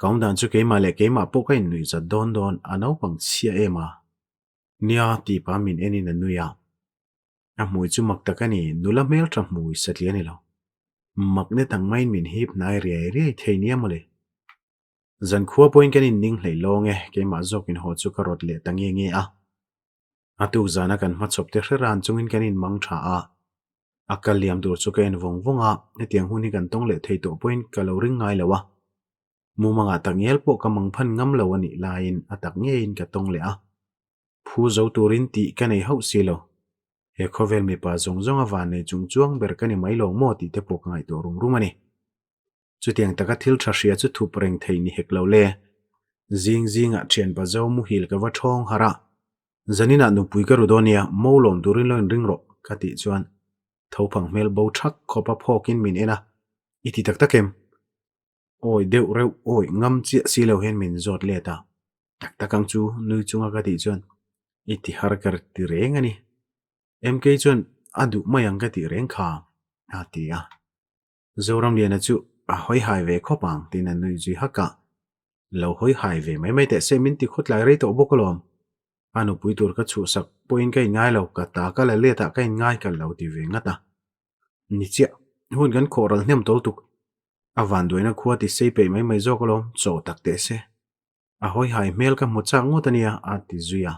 kaum dan chu keima le keima po ka in nui za don anau pang chia ema nia ti pa min eni na nuya a mui chu mak takani nula mel tra mui satliani lo mak ne tang main min hip nai ri theinia mole zan khuwa point kan in ning hlei longe keima zokin ho chu karot le tangi nge a atu zana kan ma chop te hran chungin kanin mang tha a akal liam dur chu ken vongwonga ne tiang huni kan tong le thei to point kaloring ngai lawa mu manga tangel po ka mang phan ngam lawani lain atak nge in ka tong le a phu zo turin ti kanei hau silo he khovel mi pa zong awan nei chung chuang ber kani mai long mo ti te pok ngai to rung rumani chu tiang taka thil thashia chu thup reng thei ni hek lo le zing a chen ba zo mu hil ka wa thong hara zanina nu pui ka rudonia molom durin loin ringro kati chuan thopang mel bo thak khopa phokin min ena iti tak takem oi deu reu oi ngam chi si lo hen min zot le ta tak takang chu nui chunga ka ti chuan iti har kar ti reng ani mk chuan adu mayang ka ti reng kha atia zoram lian chu a hoi hai ve khopang tin an nui ji haka lo hoi hai ve mai te se min ti khut lai rei to bokolom anu pui tur ka chu sak poin kai ngai lo ka ta ka la le ta kai ngai ka lo ti ve ngata ni chia hun gan khoral nem tol tuk avan doina khuwa ti sei pe mai zo kolom cho tak te se a hoi hai mel ka mu chang ngo tania a ti zuya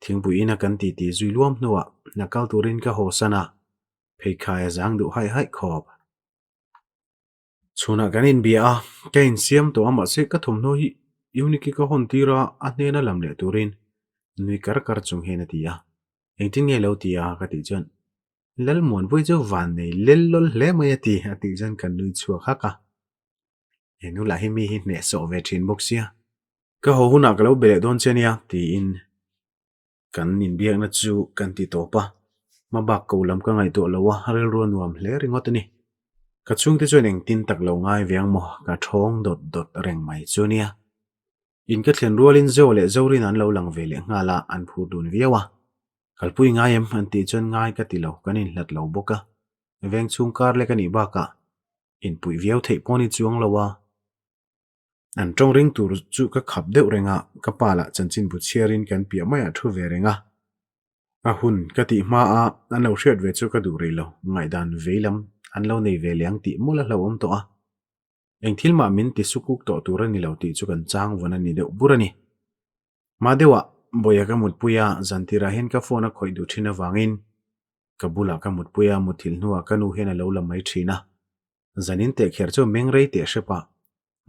thingpui ina kan ti zui luam nuwa nakal turin ka ho sana phei khai zang du hai khop chuna ganin bia kain siam to ama se ka thum no hi uniki ka hon tira a hne na lam le turin nui kar chung he na tia engtin nge lo tia ka ti jan lal mon voi jo van nei lel lol hle mai ti a ti jan kan nui chua kha ka enu la hi mi hi ne so ve thin boxia ka ho huna ka lo bele don chenia ti in kan nin biak na chu kan ti to pa ma bak ko lam ka ngai to lowa rel ro nuam hle ringot ni ka chung te chuan eng tin tak lo ngai viang mo ka thong dot reng mai chunia in ka thlen rualin zo le zorin an lo lang ve le ngala an phur dun viawa kalpui ngai em an ti chuan ngai ka ti lo kanin hlat lo boka veng chung kar le kani ba ka in pui viau thei poni chuang lowa an tong ring tur chu ka khap deuh renga ka pala chanchin bu chiarin kan pia mai a thu ve renga a hun ka ti ma a an lo hriat ve chu ka du rei lo ngai dan veilam an lo nei ve liang ti mula lo om to a eng thil ma min ti sukuk to tur ani lo ti chu kan chang wona ni deuh burani ma dewa boya ka mut puya zantira hen ka phone a khoi du thina wangin kabula ka mut puya muthil nuwa kanu hen a lo lamai thina zanin te kher chu meng rei te shepa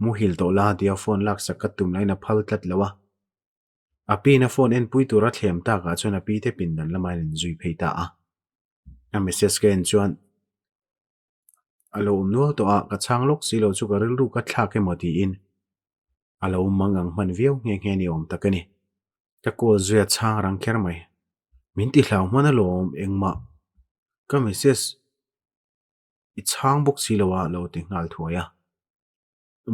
mu hil to la dia phone lak sakat tum laina phal tlat lawa api na phone en pui tura thlem ta ka chuna pi te pin dan lamai in zui pheita a message ken chuan alo nual to a ka chang lok silo chu ka ril ru ka thla ke moti in alo mangang man viau nge ni om takani ka ko zia chang rang kher mai min ti hlau man alom engma ka message I chang bok silowa lo ti ngal thuaya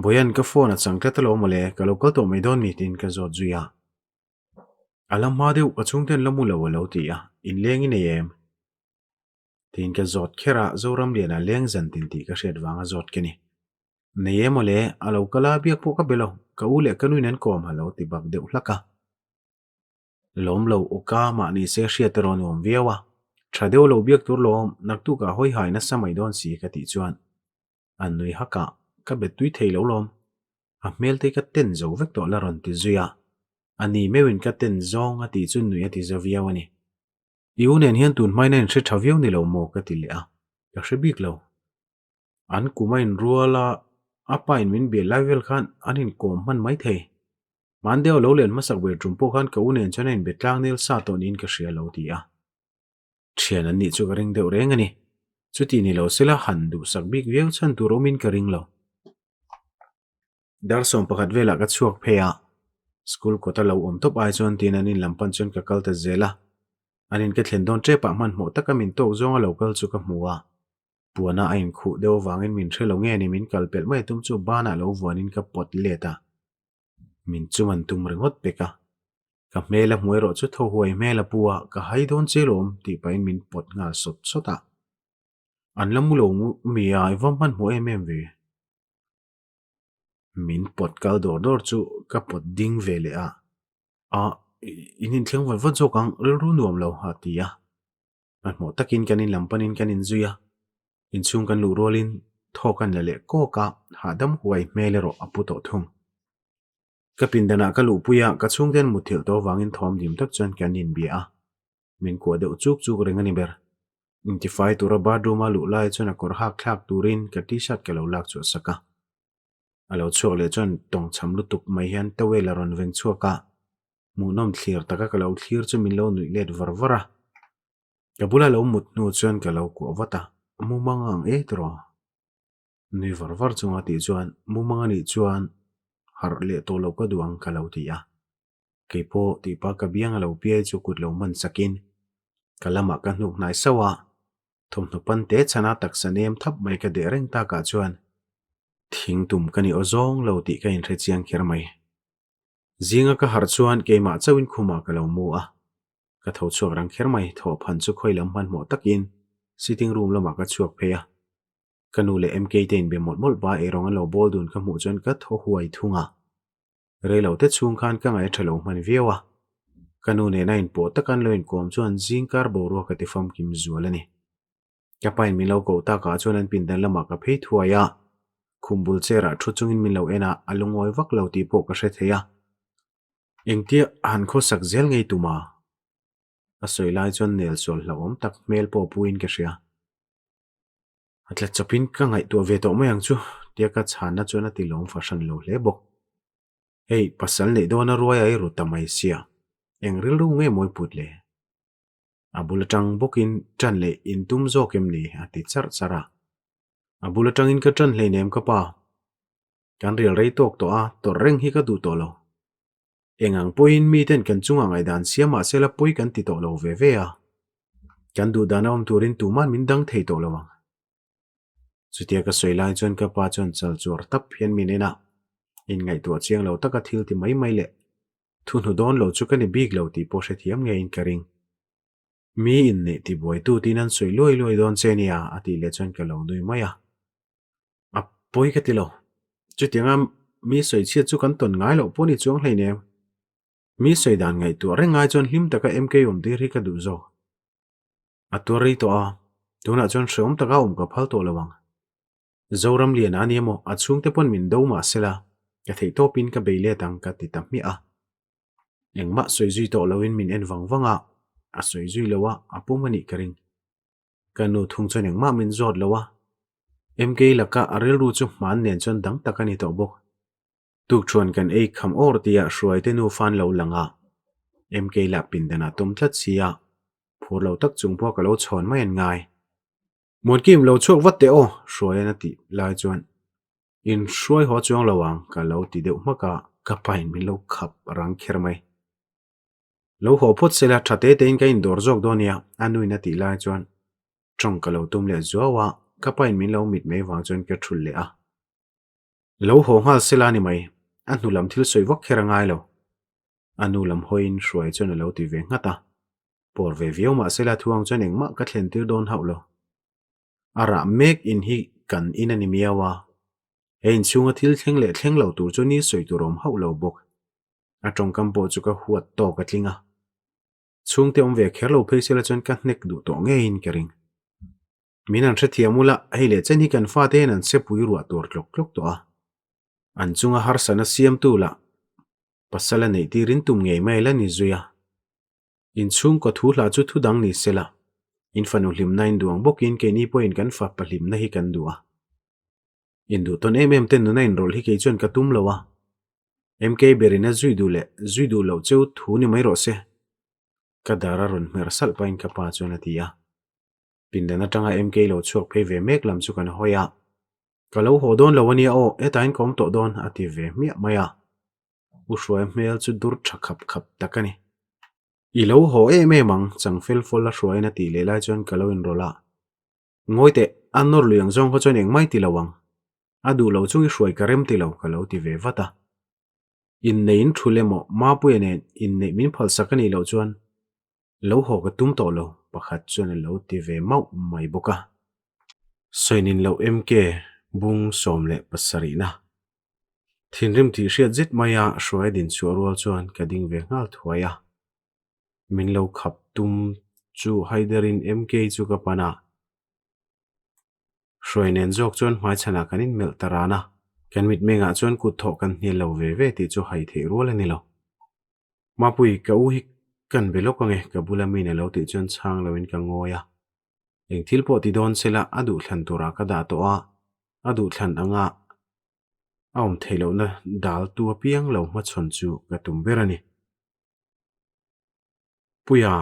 boyan ka phone a changklat lo mole ka lokal to mai don mi tin ka zot zuya alam ma deu ka chungten lamu lo ti a in leng in em tin ka zot khera zoram liana leng zan tin ti ka shet wanga zot keni nei mole alo kala biak po ka belo ka ule kanui nen kom halo ti bak deu hlaka lom lo oka ma ni se hriateron om viawa thadeu lo biak tur lom naktu ka hoi hai na samai don si ka ti chuan an nui haka ka betui thei lo lom a mel te ka ten zo vek to la ron ti zuya ani mewin ka ten zong a ti chun nui a ti zaviawani iunen hian tun mai nen hre thaviau ni lo mo ka ti le a ka hre bik lo an kumain ruala apa in min be level khan anin kom man mai the mandeo lo len masak we trumpo khan ka unen chanen betlang nil sa to nin ka hria lo ti a thian an ni chu ka ring deuh reng ani chuti ni lo sela han du sak bik viau chan tu romin ka ring lo dar som pakhat vela ka chuak phea school ko ta lo om top ai chon tin anin lampan chon ka kalta zela anin ka thlen don tre pa man mo taka min to zonga local chu ka hmuwa puana ain khu deu wangin min thre lo nge ni min kalpel mai tum chu bana lo wanin ka pot leta min chuman tum ringot peka ka mela muero chu tho huai mela puwa ka haidon chelom ti pain min pot ngal sot sota anlamulo mi ai vam man mo ve min pot kal dor chu ka pot ding vele a inin thleng wa van chokang rel ru nuam lo ha tia an mo takin kanin lampanin kanin zuya in chung kan lu rolin thokan lale ko ka hadam huai melero aputo thung kapindana ka lu puya ka chungden muthil to wangin thom dim tak chan kanin bia min ko de chuk rengani ber intify tura badroom lu lai chuna kor hak thak turin ka t-shirt ka lo lak chu saka alo chuak le chon tong cham lu tuk mai hian tawela ron veng chuaka mu nom thlir taka ka lo thlir chu min lo nui let varvara ka bula lo mut nu chuan ka lo ku wata mu mangang e tro nui varvar chunga ti chuan mumanga ni chuan har le to lo ka duang ka lo ti a keipo ti pa ka biang lo pia chu kut lo man sakin kalama ka hnuk nai sawa thum nu pan te chana tak sanem thap mai ka de reng ta ka chuan thing tum kani ozong lo ti ka in re chiang kher mai zinga ka har chuan keima chawin khuma ka lo mu a ka tho chuak rang kher mai tho phan chu khoi lam man mo takin sitting room lama ka chuak pheya kanu le mk ten be mol mol ba e rong lo bol dun ka mu chuan ka tho huai thunga re lo te chung khan ka ngai thalo man viawa kanu ne nain po takan loin kom chuan zingkar bo ro ka ti fam kim zualani ka pain mi lo ko ta ka chuan an pin dan lama ka phei thuaya khumbul chera thu chungin min lo ena alungoi vak lo ti po ka hre theya engtia han kho sak zel ngei tuma a soilai chuan nel sol hlawm tak mel po puin ka hria atla chapin ka ngai tu ve to mayang chu tia ka chhana chuan a tilawm fashion lo hle bok hei pasal nei dona ruaya ai rutamai sia engril ru nge moi putle abulatang bokin tran le intum zo kem ni ati char chara abulatang in ka tran le nem ka pa kan rial rei tok to a to reng hi ka du to lo engang poin mi ten kan chunga ngai dan siama sela poi kan ti to lo ve ve a kan du danom turin tuman min dang thei to lawang chutia ka soilai chuan ka pa chuan chal chur tap hian minena in ngai tu chiang lo taka thil ti mai mai le thun hu don lo chu kan big lo ti po hre thiam nge in karing mi in ne ti boi tu tin an soi loi loi don chenia ati le chuan ka lo nui maya a poi ka ti lo chutianga mi soi chia chu kan ton ngai lo poni chuang hlei nem mi soi dan ngai tu rengai chuan hlim taka mk dir hi ka du zo atori to a tuna chuan hreum taka ka phal to lawang zoram lian aniamo achung te pon min do ma sela ka thei to pin ka beile tang ka ti tam mi a engma soi zui to loin min en wangwanga a soi zui lowa apumani karing kanu thung chuan engma min zot lowa mk laka arel ru chu man nen chuan dang takani to bok tuk chuan kan ei kham or tia hruai te nu fan lo langa mk la pin dana tum thlat sia phur lo tak chung po ka lo chhon mai an ngai mon kim lo chuak wat te o hruai na ti lai chuan in hruai ho chuang lawang ka lo ti deuh maka ka pain min lo khap rang kher mai lo ho phot sela thate te in ka in dor jok donia anui na ti lai chuan trong ka lo tum le zuawa ka pain min lo mit me wang chuan ka thul le a lo ho ngal sela ni mai anu lam thil soi vak khera ngai lo anu lam hoin hruai chuan lo ti ve ngata por ve viau ma sela thuang chuan engma ka thlen tir don haulo ara mek in hi kan in ani miawa ein chunga thil thleng le thleng lo tur chu ni soi turom haulo bok a trong kam po chu ka huat to ka tlinga chung te om ve kher lo phei sela chuan ka hnek du to nge in kering minan hre thiamula heile chen hi kan fa te nan se pui ruwa tur tlok tlok to a an chunga har sana siam tu la pasala nei ti rin tum ngei mai la ni zuya in chung ko thu hla chu thu dang ni sela in fanu hlim nain duang bokin ke ni point kan fa pahlim na hi kan duwa in du ton ten nu nain rol hi ke chuan ka tum lowa mk berina zui du lo cheu thu ni mai ro se ka dara ron mer sal pain ka pa chuan atia pindana tanga mk lo chuak phei ve mek lam chu kan hoya ka lo ho don lo ania o etain kom to don ati ve mi maya u hruai mel chu dur tha khap khap takani i lo ho mang chang fel fol la hruai na ti le lai chuan ka lo in rola ngoite anor luyang zong ho chuan eng mai ti lawang adu lo chung i hruai karem ti lo ka lo ti ve vata in nein thulemo ma pu enen in nei min phal sakani lo chuan lo ho ka tum to lo pakhat chuan lo ti ve mau mai boka soinin lo mk bung som le pasari na thinrim ti hriat zit maya hruai din chu rual chuan ka ding ve ngal thuaya min lo khap tum chu haiderin mk chu ka pana hruai nen jok chuan hmai chana kanin mel tarana kan mit menga chuan kut tho kan hne lo ve ve ti chu hai the rual ani lo mapui ka u hi kan belok ange ka bulami ne lo ti chuan chang loin ka ngoya eng thil po ti don sela adu thlan tura ka da to a adu thlan anga aum thelo na dal tu piang lo ma chon chu ka tum berani puya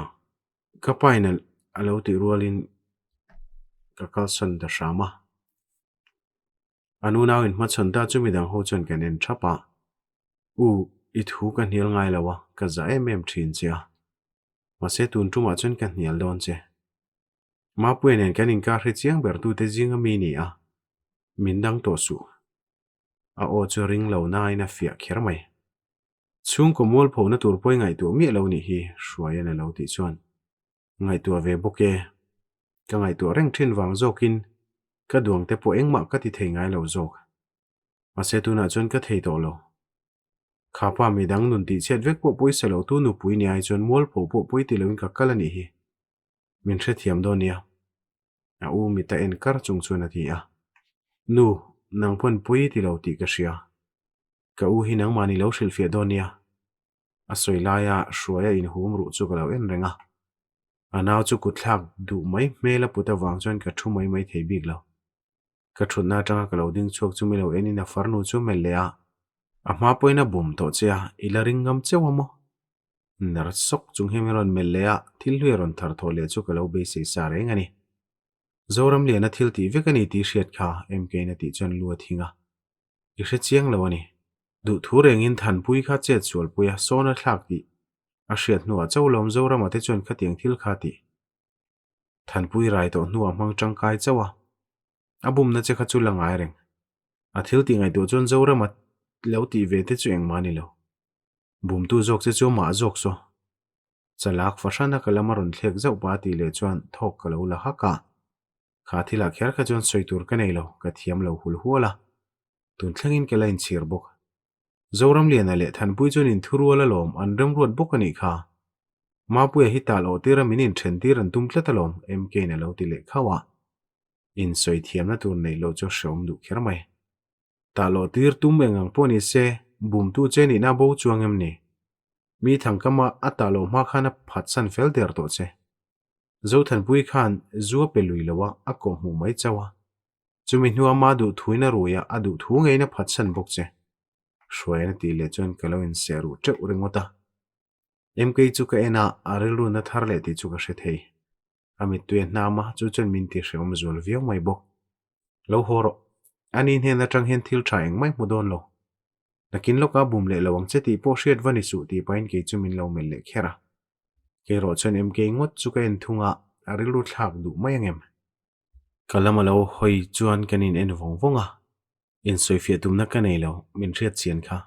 ka painal alo ti rualin ka kalsan da shama anu naw in machon ta chu midang ho chon kan en thapa I thu kan hil ngai lawa ka za em thin chia ma se tun tu ma chon kan hial don che ma puen en kan in ka hre chiang ber tu te jing mi ni a min dang to su a o chu ring lo na ina fia kher mai chung ko mol pho na tur poi ngai tu mi lo ni hi shwaya na lo ti chuan ngai tu ve boke ka ngai tu reng thin wang zokin ka duang te po engma ka ti thei ngai lo zok ma se tu na chon ka thei to lo kha pa mi dang nun ti chet vek po poi se lo tu nu pui ni ai chon mol pho po poi ti lo in ka kala ni hi min the thiam do nia a u mi ta en kar chung chuan a ti a nu nang pon pui ti lo ti ka sia ka u hi nang mani lo hril fia do nia a soilaya shruaya in hum ru chu ka lo en renga anaw chu kutlhak du mai mela puta wang chuan ka thu mai thei bik lo ka thutna tanga ka lo ding chuak chu mi lo en in a farnu chu mel le a ma poina bum to chia ilaring ngam chewa mo nar sok chung hemiron mel le a thil hlui ron thar tho le chu ka lo be se sa reng ani zoram le na thil ti vekani ti hriat kha mk na ti chon lu thinga I hre chiang lo ani du thu reng in than pui kha che chual puya sona thlak ti a hriat nu a chawlom zoram ate chon kha tiang thil kha ti than pui rai to nu a mang tangkai chawa abum na che kha chu langai reng a thil ti ngai to chon zoram at lo ti ve te chu eng mani lo bum tu jok che chu ma jok so chalak fashana kalamaron thlek zau pa ti le chuan thok ka lo la ha ka kha thila kher kha chon soitur ka nei lo ka thiam lo hul huala tun thlengin ke lain chir bok zoram lian ale than pui chon in thuruala lom an rem ruat bok ani kha ma pu hi tal o tira minin then tir an tum tlatalom mk na lo ti le khawa in soi thiam na tur nei lo cho shom du kher mai ta lo tir tum engang poni se bum tu chen ina bo chuang em ni mi thang kama atalo ma khana phatsan fel der to che zo than pui khan zuwa pelui lawa a ko mu mai chawa chumi hnuwa ma du thuina ruya adu thu ngeina phatsan bok che shwena ti le chon kaloin seru che uringota mk chu ka ena arilu na tharle ti chu ka hre thei amit tu na ma chu chon min ti hreom zol viau mai bok lo horo ani hne na tang hen thil thaeng mai mudon lo nakin loka bum le lawang che ti po hriat vani su ti pain ke chu min lo mel le khera ke ro chon mk ngot chu ka en thunga arilu thlak du mai angem kalama lo hoi chuan kanin en vongvonga in soifia tumna ka nei lo min hriat chian kha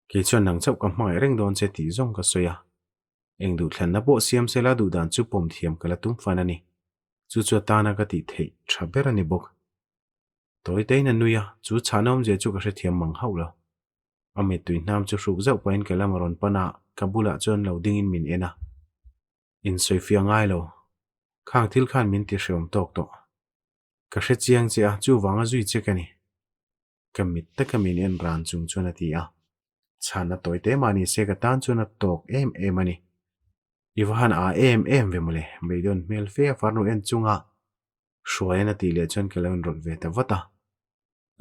ke chuan nang chau ka hmai reng don che ti zong ka soya eng du thlan na bo siam sela du dan chu pom thiam kala tum fanani chu chu ta na ka ti thei thaber ani bok toy te na nuya chu chanom je chu ka hre thiam mang haulo ami tui nam chu hruk zau pain kalamaron pana kabula chon lo ding in min ena in soifia ngai lo khang thil khan min ti hreom tok to ka hre chiang che a chu wanga zui che kani kamit ta kamin en ran chung chona ti a chana toy te mani se ka tan chona tok em ani iwahan a em ve mole meidon mel fe farnu en chunga shwaena ti le chon kalon rol ve ta wata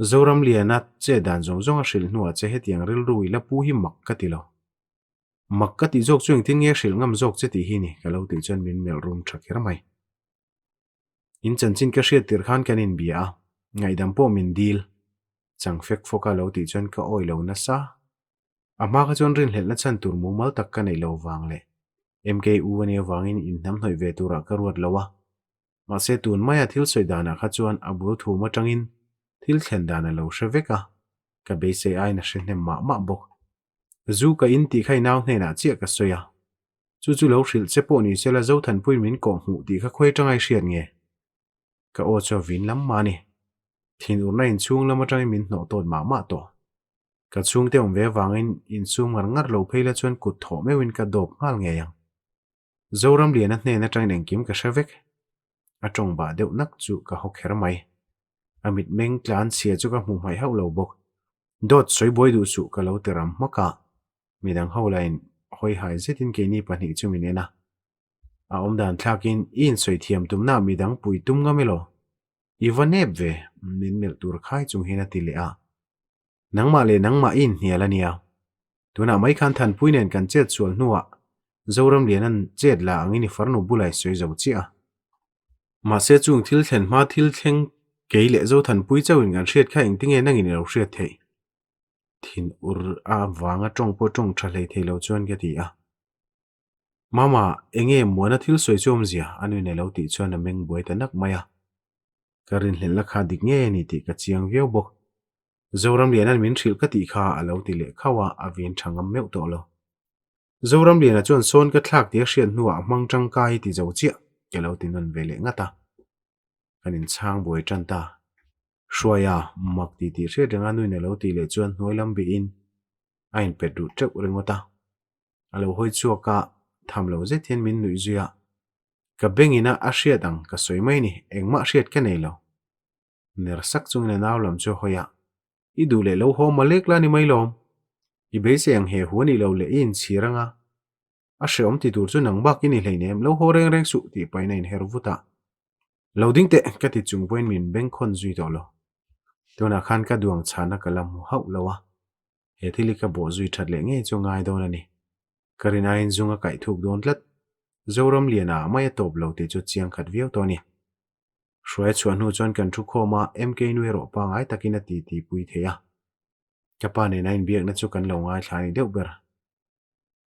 zoram liana che dan zong zong a hril nuwa che hetiang ril rui la pu hi makkatilo makkati jok chuang tin nge hril ngam jok che ti hi ni kalo ti chon min mel rum thakher mai in chanchin ka hriat tir khan kanin bia ngai dam po min dil chang fek foka lo ti chon ka oi lo na sa ama ka chon rin hlel na chan tur mu mal tak ka nei lo wang le mk u ani wangin in nam hnoi ve tura ka ruat lowa ma se tun maya thil soidana kha chuan abu thu ma tangin thil thlen dana lo hraveka ka be se ai na hrenem ma bok zu ka in ti khai naw hne na chia ka soya chu lo hril che po ni sela zo than pui min ko hmu ti kha khoi tangai hriat nge ka o cho vin lam mani thin urna in chung lama tang min no ton ma to ka chung te ve wangin in chung ngar lo pheila chuan kut tho mewin ka dop ngal nge yang zoram lian a hne na tang neng kim ka hravek a tong ba deuh nak chu ka ho kher mai amit meng tlan sia chu ka hmu mai hau lo bok dot soi boi du chu ka lo teram maka midang ho line hoi hai zetin ke ni pani chu minena a omdan thlakin in soi thiam tumna midang pui tum ngamelo ivanep ve min mel tur khai chung hina ti le a nangma in hialania tuna mai khan than puinen kan chet chual nuwa zoram lianan chet la angini farnu bulai soi zo chia ma se chung thil thlen ma thil thleng Kei le zo than pui chawin kan hriat kha eng tinge nangin lo hriat thei. Thin ur a wanga tong po tong tha hlei thei lo chuan ka ti a. Mama enge muana thil soi chom zia anu ne lo ti chuan a meng buai ta nak maya. Karin hlen la kha dik nge ni ti ka chiang veo bok. Zoram lian an min thil ka ti kha a lo ti le khawa a vin thangam meu to lo. Zoram lian a chuan son ka thlak ti a hriat nuwa mang tang kai ti zo chia ke lo ti non vele ngata. Kanin chang buai chan ta. Shwaya mak ti ti hriat rang anu ne lo ti le chuan hnuai lam bi in. Ain pet du trek ringota. A lo hoi chua ka tham lo zet hian min nui zuya. Ka bengina a hriat ang ka soi mai ni engma hriat ka nei lo. Ner sak chung na naw lam chu hoya. I du le lo ho malek la ni mai lom. I beise ang he huani lo le in chiranga. A hreom ti tur chu nang bak ini hlei nem lo ho reng reng su ti paina in hervuta. Lo ding te ka ti chung poin min beng khon zui to lo. Tuna khan ka duang chana ka lam hau lo wa. He thili ka bo zui that le nge chu ngai do na ni. Karina in zunga kai thuk don tlat. Zoram liana maya top lo ti chu chiang khat viau to ni. Shwaya chuan hu chuan kan thu khoma MK nui ro pa ngai takina ti ti pui theya. Kapa ne nain biak na chu kan lo ngai thlani deuh ber.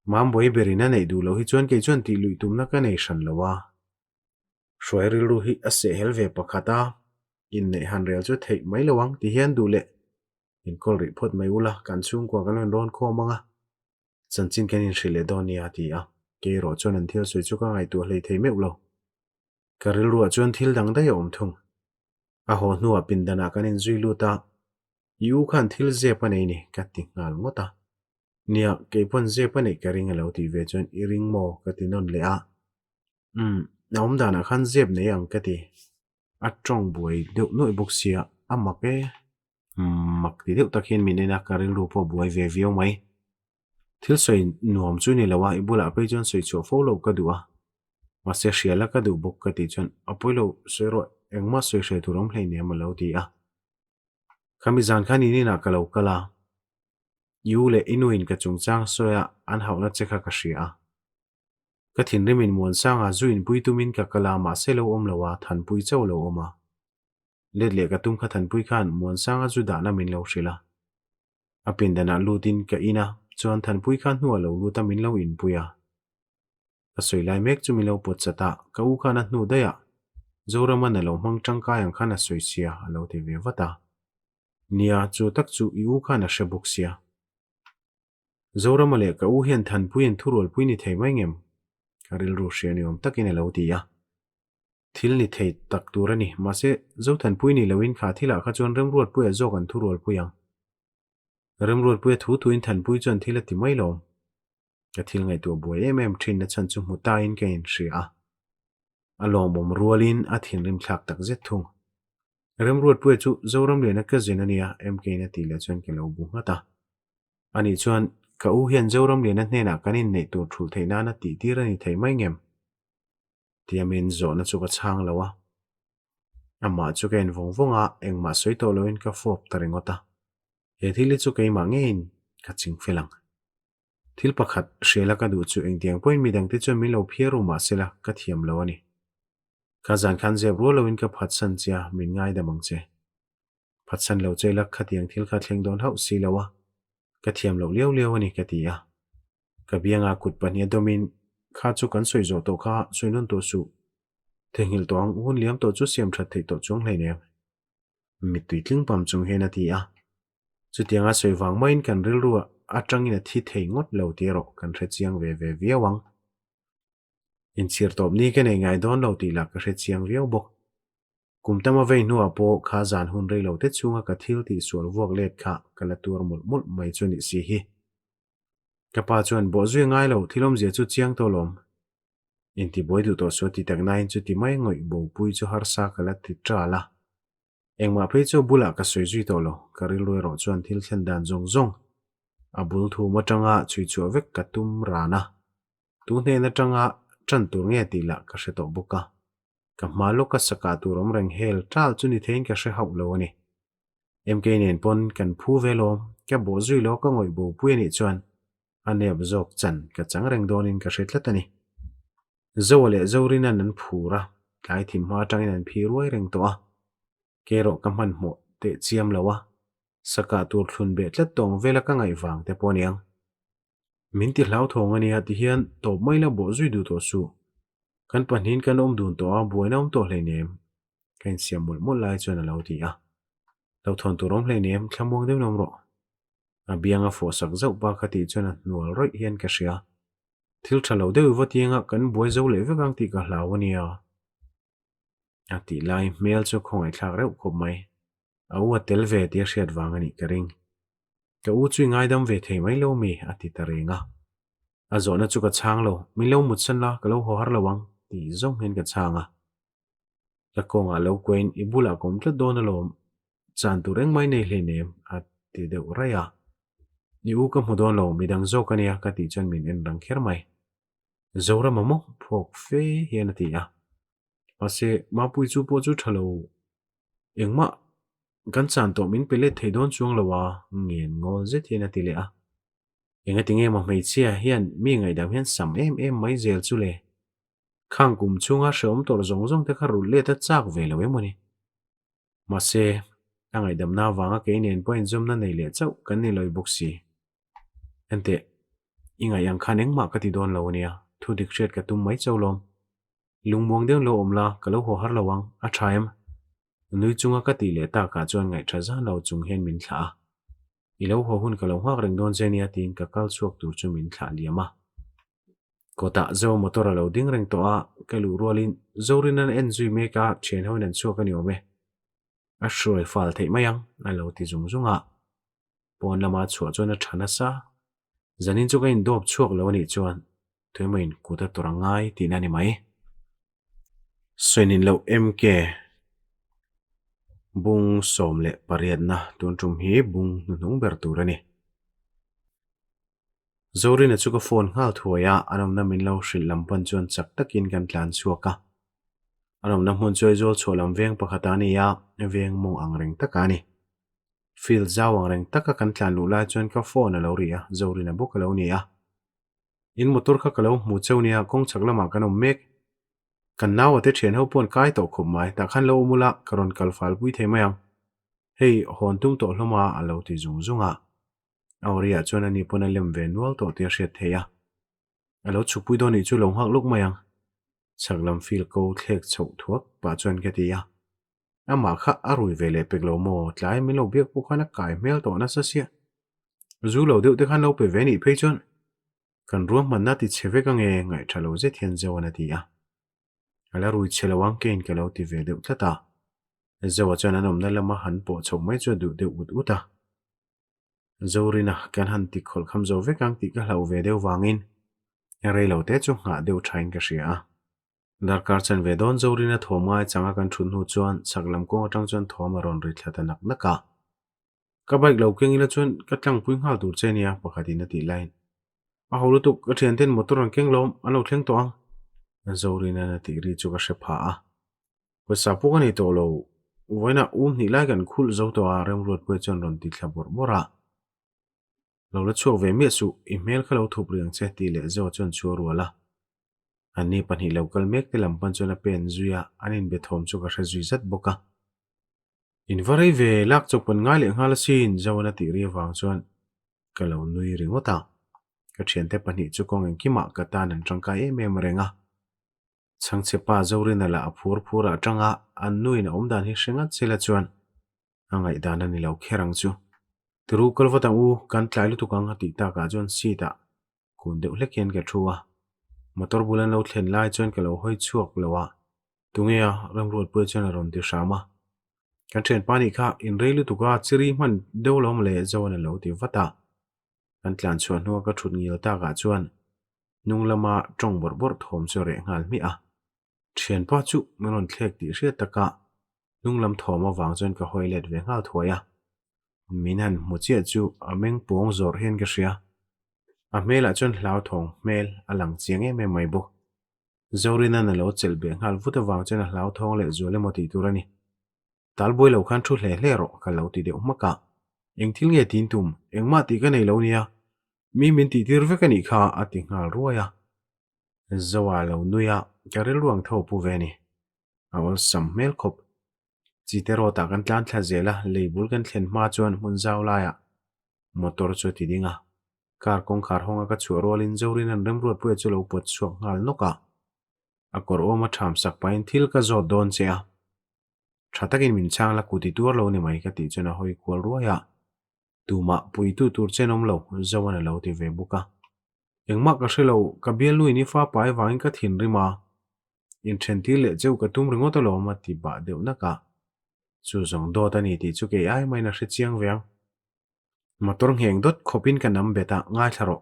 Mam boi berina nei du lo hi chuan ke chuan ti lui tum na ka nei shan lo wa. Shwaya rilu hi ase helve pakhata. In nei han rel chu thei mai lawang ti hian du le. In kol ri phot mai ula kan chung kwa kan ron kho manga. Chanchin kan in shile donia ti a. Ke ro chuan an thil soi chu ka ngai tu hlei thei meu lo. Karil ruwa chuan thil dang da yom thung. A ho nuwa pindana kan in zui luta. Iu khan thil zepa nei ni kati ngal ngota. Nia keipon zepa nei karing alo ti ve chuan iring mo kati non le a. Naom dana khan zep nei ang kati. At trong buai deuh noi buk sia a mak e. Mak ti deuh takhin minena karil rupo buai ve viau mai. Thil soi nuam chu ni lawa ibula pe chuan soi chu fo lo ka duwa. Mase hriala ka du buk ka ti chuan apoilo soiro engma soi hre turam hlei ne ma lo ti a. Kamizan khan ini na ka lo kala. Yu le inuin ka chung chang soya an hau na chekha ka hria. Ka thin rimin muan sanga zuin pui tumin ka kala ma se lo om lawa than pui chaw lo oma. Let le ka tum kha than pui khan muan sanga zu da na min lo hrila. Apindana lutin ka ina chuan than pui khan hnuwa lo luta min lo in puya. Ka soi lai mek chu min lo pot chata ka u khan a hnu daya. Zorama na lo mang tang kayang khan a soi sia a lo te ve vata. Nia chu tak chu i u khan a shebuk sia. Zorama le ka u hian than puin thurol pui ni thei mai ngem. Karil ru hria ni om takin a lo ti ya. Thil ni thei tak turani ma se zo than pui ni lawin kha thila kha chuan rem ruat pui a zo kan thurol puyang. Rem ruat pui thu tuin than pui chuan thila ti mai lom. Ka thil ngai tu buai em thin na chan chu mu ta in ka in hria. Alom bom rualin a thin rim thlak tak zet thung. Rem ruat pui chu zoram le na ka zina nia MK na ti le chuan ke lo bu ngata. Ani chuan ka u hian zoram le na hne na kanin nei tur thul thei na na ti tirani thei mai ngem. Tiamin zo na chu ka chang lawa. Amma chu ka in vongvonga engma soi to loin ka fop taringota. He thili chu kei ma ngein ka ching felang. Thil pakhat hriala ka du chu eng tiang point midang ti chuan min lo phieru ma sela ka thiam lo ani. Ka zan khan zeb ro loin ka phatsan chia min ngai da mang che. Phatsan lo che lak khatiang thil kha thleng don hau si lawa. Ka thiam lo liao liao ani ka ti a. Ka bianga kut pania domin kha chu kan soi zo to kha soinon to su. Thengil toang un liam to chu siam that thei to chung hlei ne. Mi tui tling pam chung he na ti a. Chu tianga soi wang main kan ril ruwa atangina thi thei ngot lo ti ro kan hre chiang ve viawang. In chir top ni ka nei ngai don lo ti la ka hre chiang viaw bok. Kumtama vei nuwa po kha zan hun rei lo te chunga ka thil ti sual vuak let kha kala tur mul mai chu ni si hi. Ka pa chuan bo zui ngai lo thilom zia chu chiang to lom. In ti boi du to so ti tak nain chu ti mai ngoi bo pui chu har sa kala ti tra la. Engma pe chu bula ka soi zui to lo ka ril roi ro chuan thil thlen dan zong zong. Abul thu ma tanga chui chu vek ka tum rana. Tu hne na tanga chan tur nge ti la ka hre to buka. Ka malo ka saka turom reng hel tal chu ni thein ka hre hau lo ani. MK nen pon kan phu ve lo ka bo zui lo ka ngoi bo pui ni chuan. Ane ab zok chan ka chang reng donin ka hre tlatani. Zo le zo rina nan phura. Kai thim ma tangin an phi ruai reng to a. kero kaman mo te chiam lawa saka tur thun be tlat tong vela ka ngai wang te poniang min ti hlau thong ania ti hian to maila bo zui du to su kan panin kan om dun to a buaina om to hle nem kan siam mul mul lai chuan alo ti a lo thon tu rom hle nem thlamong deuh nom ro a bianga fo sak zau ba khati chuan nual roi hian ka ria thil thalo deuh votianga kan buai zo le vekang ti ka hlawania a ti lai mel chu khongai thlak reuh khop mai a u tel ve ti hriat wang ani ka ring ka u chui ngai dam ve thei mai lo mi a ti ta renga a zona chu ka chang lo mi lo mut san la ka lo ho har lawang ti zong hen ka changa la konga lo queen ibula kom tla don alom chan tu reng mai nei hle nem a ti deuh raya ni u ka mudon lo midang zo kania ka ti chan min en rang kher mai zora mamo phok fe hian ati a ase ma pui chu po chu thalo engma kan chan to min pele theidon chuang lawa ngien ngol je thina ti le a enga tinge ma mei chia hian mi ngai dam hian sam em mai zel chu le khang kum chunga shom tor zong zong te kharu le ta chak ve lo emoni ma se angai dam na wanga ke nen point zum na nei le chau kan ni loi boxi ente inga yang khaneng ma ka ti don lo nia thu dik shet ka tum mai chawlom lungmong deuh lo omla ka lo ho har lawang a thaim nui chunga ka ti le ta ka chuan ngai tha zan lo chung hen min thla i lo ho hun ka lo hak reng don zenia tin ka kal chuak tur chu min thla liama kota zo motor lo ding reng to a ka lu rolin zorin an en zui me ka chen hoin an chuak ani ome a shroi fal thei mayang a lo ti zung zunga pon lama chua chuan a thana sa zanin chu ka in dop chuak lo ani chuan thuimain kuta torangai tin ani mai soinin lo mk bung som le pariat na tun tum hi bung nung ber turani zorin a chuka phone ngal thuaya anom na min lo hril lampan chuan chak takin kan tlan chuaka anom na hmun choi zol cholam veng pakhata ni ya veng mong ang reng takani fil zawang reng taka kan tlan lu la chuan ka phone a lo ria zorin a buk a lo ni a in motor kha kalo mu cheunia kong chaklama kanom mek kan naw ate thian ho pon kai to khum mai ta khan lo mula karon kalfal pui theimayang hei hon tum to hloma a lo ti zung zunga awria chuan ani pona lem ve nual to te hriat theya a lo chupui do ni chu lo hak luk mayang chaklam fil ko thlek chho thuak pa chuan ke tia ama kha arui vele peklo mo tlai mi lo biak pu khana kai mel to na sa sia zu lo deuh te khan lo pe ve ni phei chuan kan ruam man na ti cheve ka nge ngai thalo je thian zewana tia ala rui chelawang kein ke lo ti ve deuh tlata zewa chuan anom na lama han po chho mai chu du deuh ut uta zorina kan han ti khol kham zo vekang ti ka hlau ve deuh wangin rei lo te chu nga deuh thain ka ria darkar chan ve don zorina thoma changa kan thun hu chuan saklam ko atang chuan thoma ron ri thlata nak naka ka bike lo keng ila chuan ka tlang pui ngal tur chenia pakhatina ti line a holu tu ka thian ten motor an keng lom alo thleng to ang zorina na ti ri chu ka shepa a ko sapu ka ni to lo voina ni lai kan khul zo to a rem rot pui chuan ron ti thlabor bora lo la chuak ve mi su email kha lo thup riang che ti le zo chuan chu ruala ani pani local mek te lampan chuan a pen zuya anin be thom chu ka hre zui zat boka in varai ve lak chok pan ngai le ngal sin zawana ti ri wang chuan ka lo nui ringota ka thian te pani chu kong en kima ka tan an tangka e mem renga changche pa zorin ala phur phura tanga an nui na omdan hi hrenga chela chuan angai dan ani lo kherang chu tru kolvata u kan tlai lu tukang ati ta ka jon sita kun deuh hlekhian ka thuwa motor bulan lo thlen lai chuan ka lo hoi chuak lowa tungea ramruat pu chuan ron ti shama kan then pani kha in reilu tuka chiri man deulom le zona lo ti vata kan tlan chuan no ka thut ngil ta ka chuan nunglama tong bor bor thom chu re ngal mi a thian pa chu meron thlek ti hriat taka nunglam thoma wang chuan ka hoilet ve ngal thuaya minan muchia chu ameng pong zor hen ka ria a mela chuan hlau thong mel alang chiang em mai bu zorina na lo chel be ngal vuta wang chuan a hlau thong le zole moti turani talboi lo khan thu hle hle ro ka lo ti deuh maka engthil nge tin tum engma ti ka nei lo nia mi min ti tir ve ka ni kha ati ngal ruaya zawa lo nuya karel ruang tho pu ve ni awal sam mel khop chỉ te ro ta kan tlan thla zela leibul kan thlen ma chuan mun zau laia motor chu ti dinga kar kong khar honga ka chu rolin zorin an rem ruat pue chu lo pot chuak ngal noka a kor oma tham sak pain thil ka zo don che a thatakin min chang la kuti tur lo ni mai ka ti chuna hoi kwal ruaya tuma pui tu tur chenom lo zawana lo ti ve buka engma ka shelo ka bial lui ni fa pai wangin ka thin rima in then ti le cheu ka tum ringo to lo ma ti ba deu na ka chu zong do ta ni ti chu ke ai mai na hre chiang veang motor ngeng dot khopin ka nam beta ngai tharo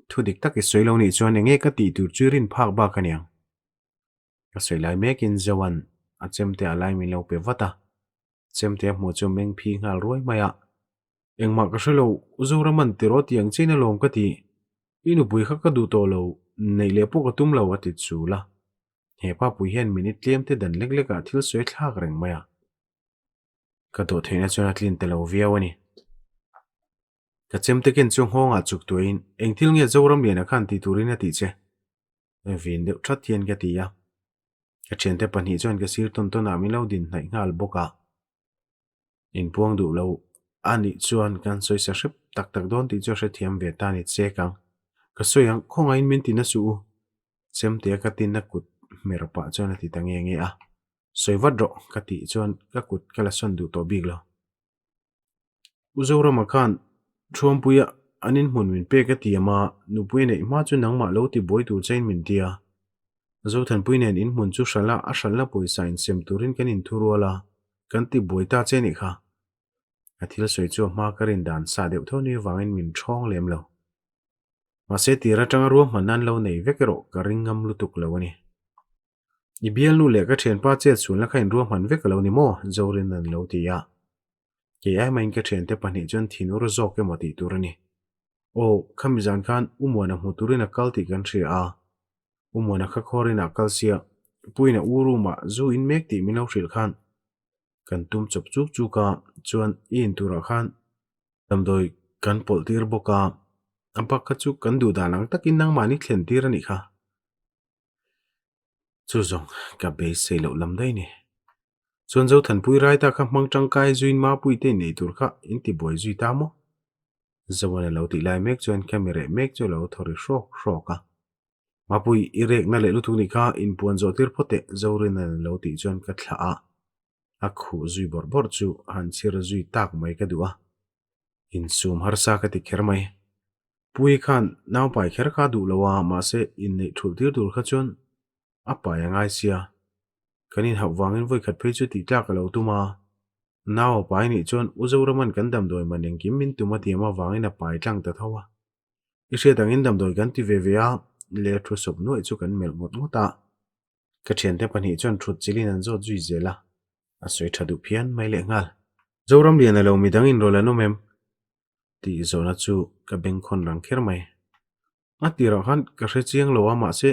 thu dik tak i soilo ni chuan enge ka ti tur churin phak ba kaniang ka soilai mekin zawan a chemte alai mi lo pe wata chemte mo chu meng phi ngal roi maya engma ka shelo uzuraman ti ro tiang china lom ka ti inu pui kha ka du to lo nei le pu ka tum lo ati chula he pa pui hen minute tlem te dan lek lek a thil soi thak reng maya ka do theina chuna tlin te lo viawani ka chemte ken chung honga chuk tuin engthil nge zoram lian a khan ti turin ati che vin deuh that hian ka ti ya ka chente pani chuan ka sir ton ton a mi lo din hnai ngal boka in puang du lo ani chuan kan soi sa hrep tak tak don ti chu hre thiam ve ta ni che kang ka soyang khonga in min tin a su chemte ka tin na kut merpa chuan ati tange nge a soivat ro ka ti chuan ka kut kala son du to big lo uzora makan thuam puya anin mun min pe ka ti ama nu puine ma chu nangma lo ti boi tu chain min tia zo than puinen in mun chu shala a shala poi sain sem turin kan in thuruala kan ti boi ta che ni kha athil soi chu ma karin dan sa deuh thoni wangin min thong lem lo ma se tira tanga ru manan lo nei vekero ka ringam lutuk lo ani ibial nu le ka then pa che chun la khain ru man vekalo ni mo zorin an lo ti ya ke ai main ka then te pani jon thinur zo ke moti turani o khamizan khan umona muturina kalti kan thri a umona kha khorina kalsia puina uruma zu in mek ti milo hril khan kan tum chop chuk chuka chuan in tura khan damdoi kan poltir boka ampak ka chu kan du danang takin nang mani thlen tir ani kha chu zong ka be sei lo lam dai ni chuan zo than pui rai ta kha mang tangkai zuin ma pui te nei tur kha in ti boi zui ta mo zawana lo ti lai mek chuan camera mek chu lo thori shrok shroka ma pui irek na le lutu ni kha in puan zo tir phote zorin an lo ti chuan ka thla a akhu zui bor bor chu han chir zui tak mai ka duwa in sum har sa ka ti kher mai pui khan naw pai kher kha du lawa ma se in nei thul tir dur kha chuan apa ya ngai sia kanin hau wangin voi khat phei chu ti tla ka lo tuma naw pai ni chuan uzoraman kan dam doi maneng kim min tuma ti ma wangin a pai tlang ta thawa i hre tangin dam doi kan ti ve ve a le thu sop noi chu kan mel ngot ngota ka then te pani chuan thut chilin an zo zui zela a soi thadu phian mai le ngal zoram lian a lo mi dangin rola no mem ti zona chu ka beng khon rang kher mai a ti ra khan ka hre chiang lo ama se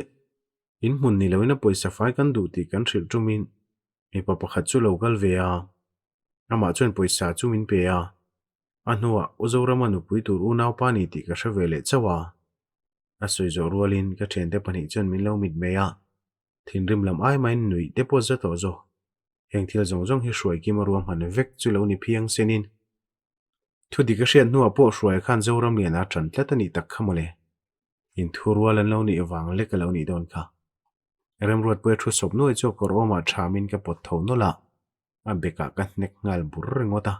in mun ni loina poisa fai kan du ti kan thril tumin mi pa pakhat chu local ve a ama chuan poisa chu min pe a anuwa uzorama nu pui tur u naw pa ni ti ka hre vele chawa a soi zo rualin ka then te pani chuan min lo mit me a thin rim lam ai main nui deposit to zo heng thil zong zong hi hruai ki maruam han vek chu lo ni phiang senin thu di ka hriat nuwa po hruai khan zoram lian a tran tlat ani tak khamole in thurual an lo ni awang le ka lo ni don kha rem ruat pue thu sop noi chu kor oma thamin ka pot tho no la a beka ka nek ngal bur ringota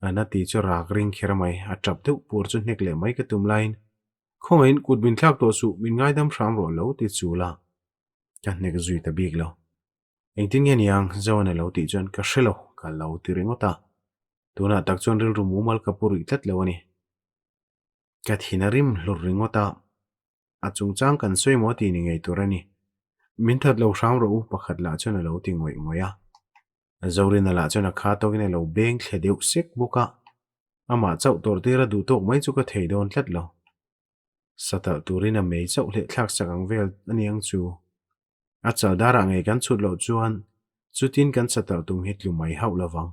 ana ti chu rak ring kher mai a trap deuh pur chu nek le mai ka tum line khongain kut bin thlak to su min ngai dam sham ro lo ti chula ka nek zui ta big lo engting en yang zona lo ti chuan ka hrelo ka lo ti ringota tuna tak chuan ril rum umal ka puri tlat lo ani ka thinarim hlur ringota a chungchang kan soi mo ti ni ngei turani min that lo sham ro pakhat la chuan lo ti ngoi ngoya zorin la chuan a kha to gine lo beng thledeu sek buka ama chau tor tira du tok mai chu ka thei don tlat lo sata turina mei chau le thlak sakang vel aniang chu a chal dara ngei kan chut lo chuan chutin kan sata tum hit lu mai hau lawang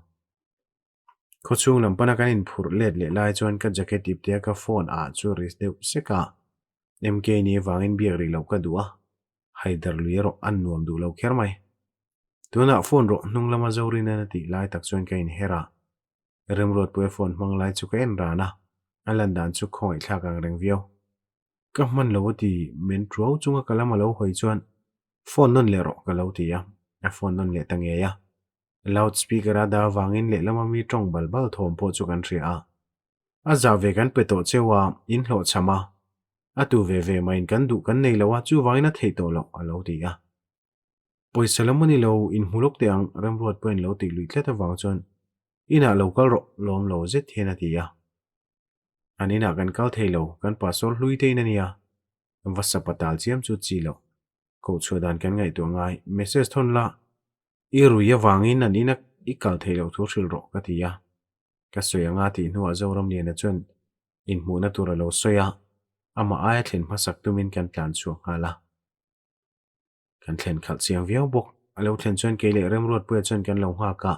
khochung lampana kan in phur let le lai chuan ka jacket tip te ka phone a chu ris deuh seka mk ni wangin biak ri lo ka duwa haidar luiro an nuam du lo kher mai tuna phone ro nung lama zorin na ti lai tak chuan kain hera remrot pue phone mang lai chu ka en rana alan dan chu khoi thlak ang reng vio ka man lo ti men tro chunga kalama lo hoi chuan phone non le ro ka lo ti ya a phone non le tange ya loudspeaker ada wangin le lama mi tong balbal thom po chu kan ria a za ve kan pe to chewa in hlo chama atu ve ve main kan du kan nei lawa chu wangina thei to lo alo ti ya poi salamani lo in hulok te ang remrot pen lo ti lui tleta wang chuan ina local ro lom lo zet thena ti ya anina kan kal thei lo kan pasol hlui te na nia wasapatal chiam chu chi lo ko chudan kan ngai to ngai message thon la iru ya wangin anina ikal thei lo thu hril ro ka ti ya ka soya nga ti nuwa zoram ni na chuan in mu na tura lo soya ama aya thlen masak tumin kan tlan chu hala kan thlen khal chiang viau bok alo thlen chuan ke le remrot pu chuan kan lo ha ka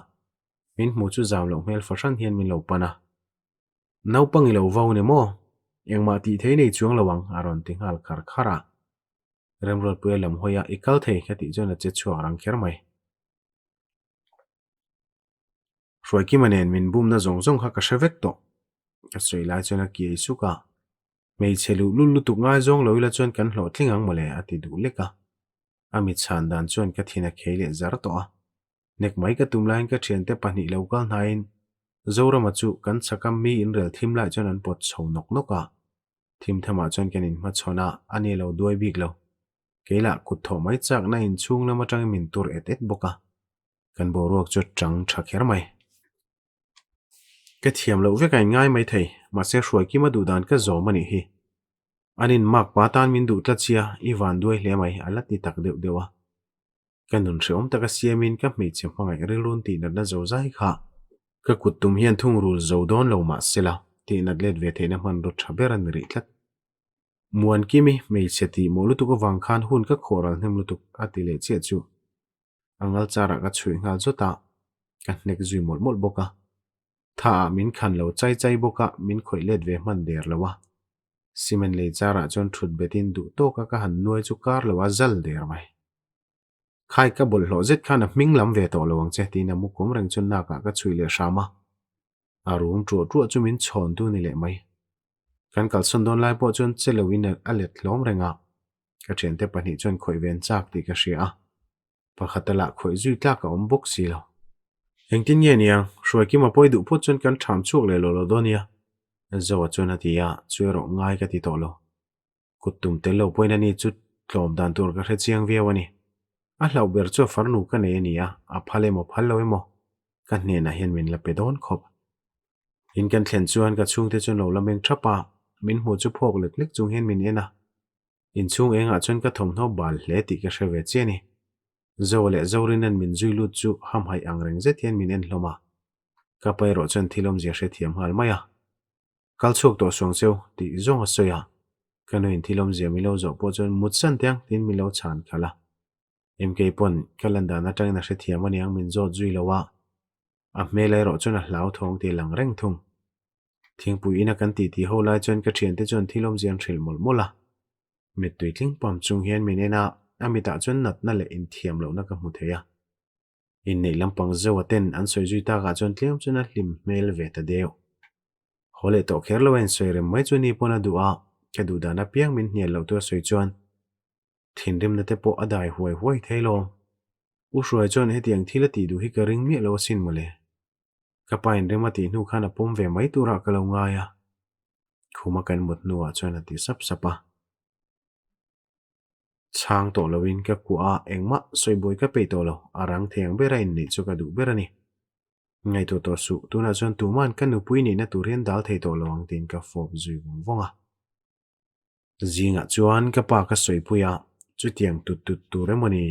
min mu chu zam lo mel fashan hian min lo pana nau pangi lo vau ne mo engma ti thei nei chuang lawang aron tinghal khar khara remrot pu lam hoya ikal thei khati chuan a che chuak rang kher mai Shwaki manen min bum na zong zong ha ka shevek to. Asoi lai chuan a kiai suka. Mei chelu lulu tuk ngai zong lo ila chuan kan hlo tlingang mole ati du leka. Amit chan dan chuan ka thina keile zar to a. Nek mai ka tumlain ka thian te pani local nain. Zora machu kan sakam mi in rel thim lai chuan an pot chho nok noka. Thim thama chuan kan in ma chona ani lo duai bik lo. Keila kut tho mai chak na in chung na matang min tur et boka. Kan bo ruak chu chang thakher mai. Cái thiam lo ve kai ngai mai thei ma se hruai ki ma du dan ka zo mani hi anin mak pa tan min du tla chia I van duai hle mai alat ni tak deuh dewa kan nun hreom taka siamin ka mei chem pangai rilun ti na zo zai kha ka kutum hian thung rul zo don lo ma sela ti na let ve theina man ro thaberan ri tlat muan kimi mei cheti molu tu ko wang khan hun ka khoral hnem lu tu ati le che chu angal chara ka chui ngal zota ka nek zui mol mol boka tha min khan lo chai boka min khoi let ve man der lawa simen le chara chon thut betin du to ka han nuai chu kar lawa zal der mai khai ka bol hlo zet khan a ming lam ve to lawang che ti na mu kom reng chun na ka chui le shama arum tro chu min chon tu ni le mai kan kal son don lai po chon chelowin a let hlom renga ka chen te pani chon khoi ven chak ti ka ria pakhatala khoi zui tla ka om bok si lo engtin ye niang shwai ki ma poi du phut chon kan tham chuk le lo donia zo chon atia chuero ngai ka ti to lo kutum te lo poina ni chu tlom dan tur ka hre chiang viawani a hlau ber chu farnu ka ne nia a phale mo phal lo emo kan ne na hian min la pe don khop in kan thlen chuan ka chung te chon lo lameng thapa min hu chu phok lek lek chung hian min ena in chung enga chon ka thom no bal hle ti ka hre ve cheni zo le zorin an min zui lut chu ham hai ang reng zet hian min en hloma ka pai ro chen thilom zia hre thiam hal maya kal chuk to song cheu ti zong a soya kanu in thilom zia mi lo zo po chon mut san tiang tin mi lo chan khala mk pon kalanda na tang na hre thiam ani ang min zo zui lawa a me lai ro chon a hlau thong ti lang reng thung thingpui ina kan ti ho lai chon ka thian te chon thilom zian thril mol mola met tui tling pam chung hian min ena amita chon nat na le in thiam lo na ka mu theya in nei lampang zo aten an soi zui ta ga chon tliam chuna hlim mel ve ta deu hole to kher lo en soi rem mai chuni pona du'a ka du dana piang min hnial lo to soi chuan thinrim na te po adai huai thailo u hruai chon he tiang thila ti du hi ka ring mi lo sin mole ka pain remati nu khana pom ve mai tura ka lo nga ya khuma kan mut nuwa chon ati sap sapa chang to lowin ka ku'a engma soiboi ka pe to lo arang theng bera in ni chu ka du berani ngai to su tuna chon tuman kan nu pui ni na turian dal thei to lawang tin ka fob zui wonga zinga chuan ka pa ka soipuya chu tiang tut turemoni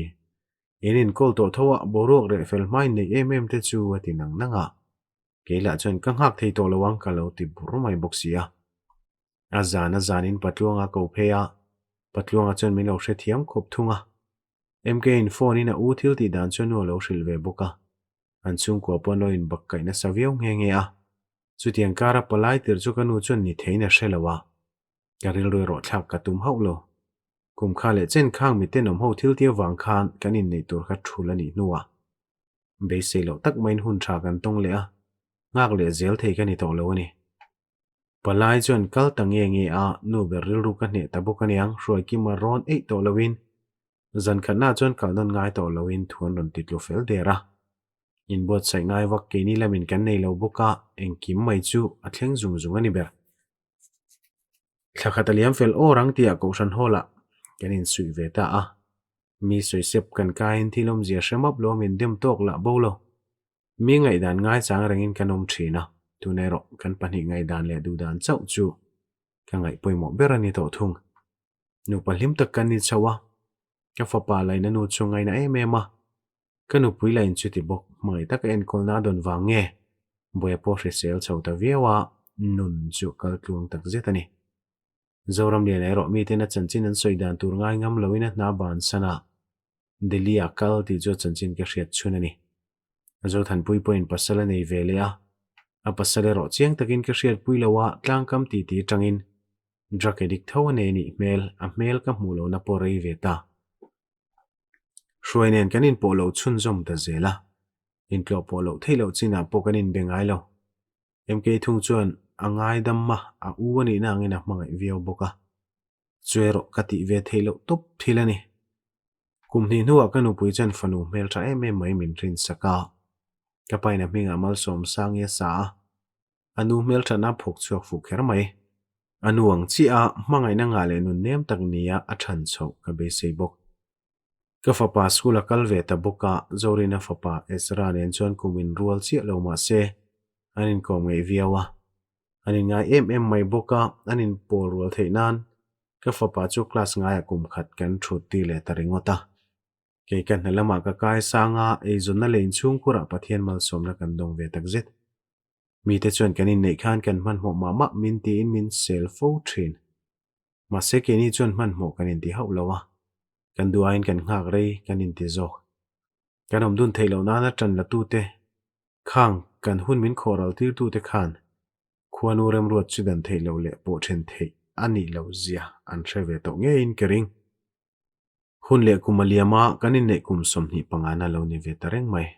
enin kol to thowa borok re fel mai nei te chu ati nang nanga keila chon ka hak thei to lawang ka lo ti bur mai boxia azana zanin patluanga ko pheya patluanga chon min lo hre thiam khop thunga mk in phone in a u thil ti dan chon lo hril ve boka an chung ko pono in bakkai na saviau nge a chu tiang kara palai tir chu kanu chon ni theina hrelawa karil roi ro thak ka tum haulo kum kha le chen khang mi te nom ho thil tia wang khan kanin nei tur kha thulani nuwa be sei lo tak main hun tha kan tong le a ngak le zel thei kan ni to lo ni palai chuan kal tange nge a nu beril ru ka ne tabuk aniang roi ki ma ron ei to lowin zan khanna chuan kalnon ngai to lowin thuan ron titlu fel dera in bot sai ngai wak ke ni lamin kan nei lo buka engkim mai chu a thleng zum zum ani ber thakhataliam fel orang tia ko san hola kanin sui ve ta a mi soi sep kan kain thilom zia shemap lo min dem tok la bolo mi ngai dan ngai chang rengin kanom thina tunero kan pani ngai dan le du dan chau chu ka ngai poimo berani to thung nu palim tak kan ni chawa ka fa pa lai na nu chungai na em ema kanu pui lain chu ti bok mai tak en kol na don wange boya po sel chau ta viawa nun chu kal tlung tak zetani zoram le ro mi te na chanchin an soi dan tur ngai ngam loina na ban sana delia kal ti jo chanchin ka hriat chunani zo than pui point pasala nei vele a pasale ro chiang takin ka hriat pui lawa tlang kam ti ti tangin drug addict thawane ni mel a mel ka mulo na porei veta shroinen kanin polo chun zom ta zela in tlo polo thailo china pokanin bengai lo mk thung chuan angai damma a uwani na ngina mangai viau boka chuero kati ve thailo top thilani kumni nuwa kanu pui chan fanu mel tha em mai min rin saka kapaina minga mal som sang ye sa anu mel tha na phok chuak fu kher mai anuang chi a mangai na nga le nun nem tak nia a than chho ka be sei bok ka fapa skula kalve ta boka zorina fapa esra nen chon kumin rual chi lo ma se anin ko ngai viawa anin nga mai boka anin pol rual theinan ka fapa chu class nga ya kum khat kan thu ti le taringota ke kan lama ka kai sanga e zonna lein chung khura pathian mal somna kan dong ve tak zet mi te chuan kanin nei khan kan man mo mama min ti in min cell phone thin ma se ke ni chuan man mo kanin ti hau lawa kan duain kan ngak rei kanin ti zo kan om dun theilo na na tran la tu te khang kan hun min khoral tir tu te khan khuanu rem ruat chidan theilo le po then thei ani lo zia an threwe to nge in kering hun le kumaliama kanin nei kum som ni pangana lo ni ve tareng mai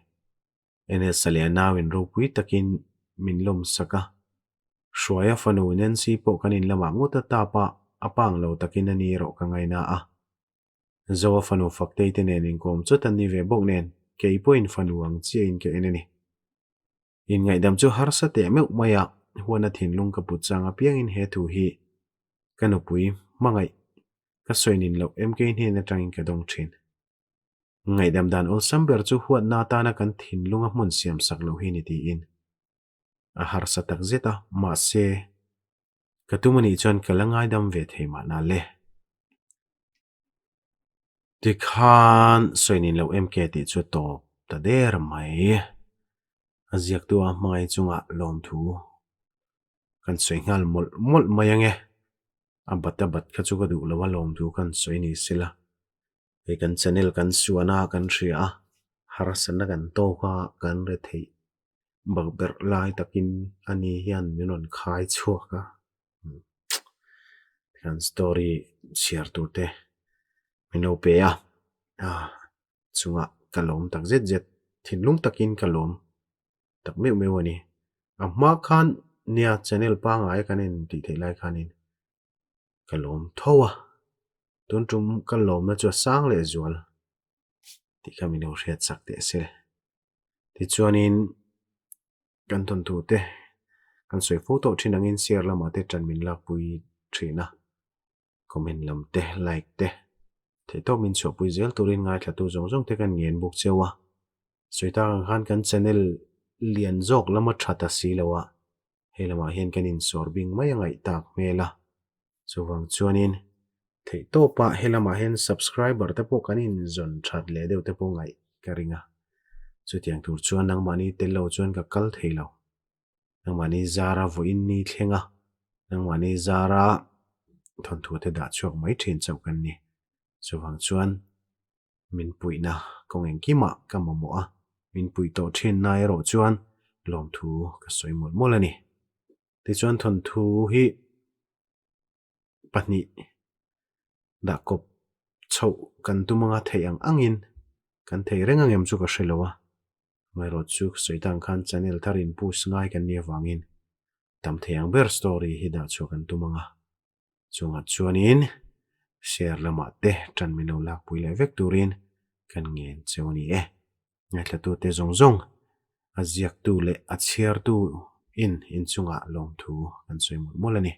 ene saliana win ro pui takin min lom saka shwaya fanu nen si po kanin lama nguta tapa apang lo takin ani ro ka ngai na a zo fanu faktei te nen in kom chutan ni ve bok nen ke point fanu ang chi in ke eneni in ngai dam chu har sa te meu maya huana thin lung ka put changa piang in he thu hi kanu pui mangai ka soinin lo mk ni na tangin ka dong thin ngai dam dan ol samber chu huat na ta na kan thin lunga mun siam sak lo hi ni ti in a har sa tak zeta ma se katumani chon kalangai dam ve thema na le tikhan soinin lo mk ti chu to ta der mai aziak tu a mai chunga lom thu kan soingal mol mol mayange abatabat ka chu ka du lawa lom thu kan soini sila e kan channel kan suana kan ria har sanna kan to ka kan re thei bagber lai takin ani hian minon khai chuaka kan story share tu te mino pe chunga kalom tak zet zet thinlung takin kalom tak meu meu ani amma khan nia channel pa ngai kanin ti thelai khanin kalom thowa tun tum kalom na chu sang le zual ti kamino riat sak te se ti chuanin kan ton tu te kan soi photo thinangin share lama te tran min lak pui thina comment lam te like te the to min cho pui zel turin ngai thla tu zong zong te kan ngien buk chewa soita khan kan channel lian jok lama thata si lawa helama hian kanin sorbing mai ngai tak mela chuwang chuanin thei to pa helama hen subscriber te po kanin zon that le deu te po ngai karinga chutiang tur chuan nang mani telo chuan ka kal theilo nang mani zara vo in ni thlenga nang mani zara thon thu te da chuak mai thin chau kan ni chuwang chuan min puina kongeng kima kamamo a min pui to thin nai ro chuan lom thu ka soi mol mol ani ti chuan thon thu hi pahni da kop chho kan tumanga thei ang angin kan thei renga ngem chu ka hrelowa mai ro chu soitang khan channel tharin push ngai kan nia wangin tam thiang ber story hi da chu kan tumanga chunga chuanin share lama te tan mino lak puile vek turin kan ngen chewni e ngai tu te zong zong a ziak tu le a chiar tu in chunga long thu kan soimul molani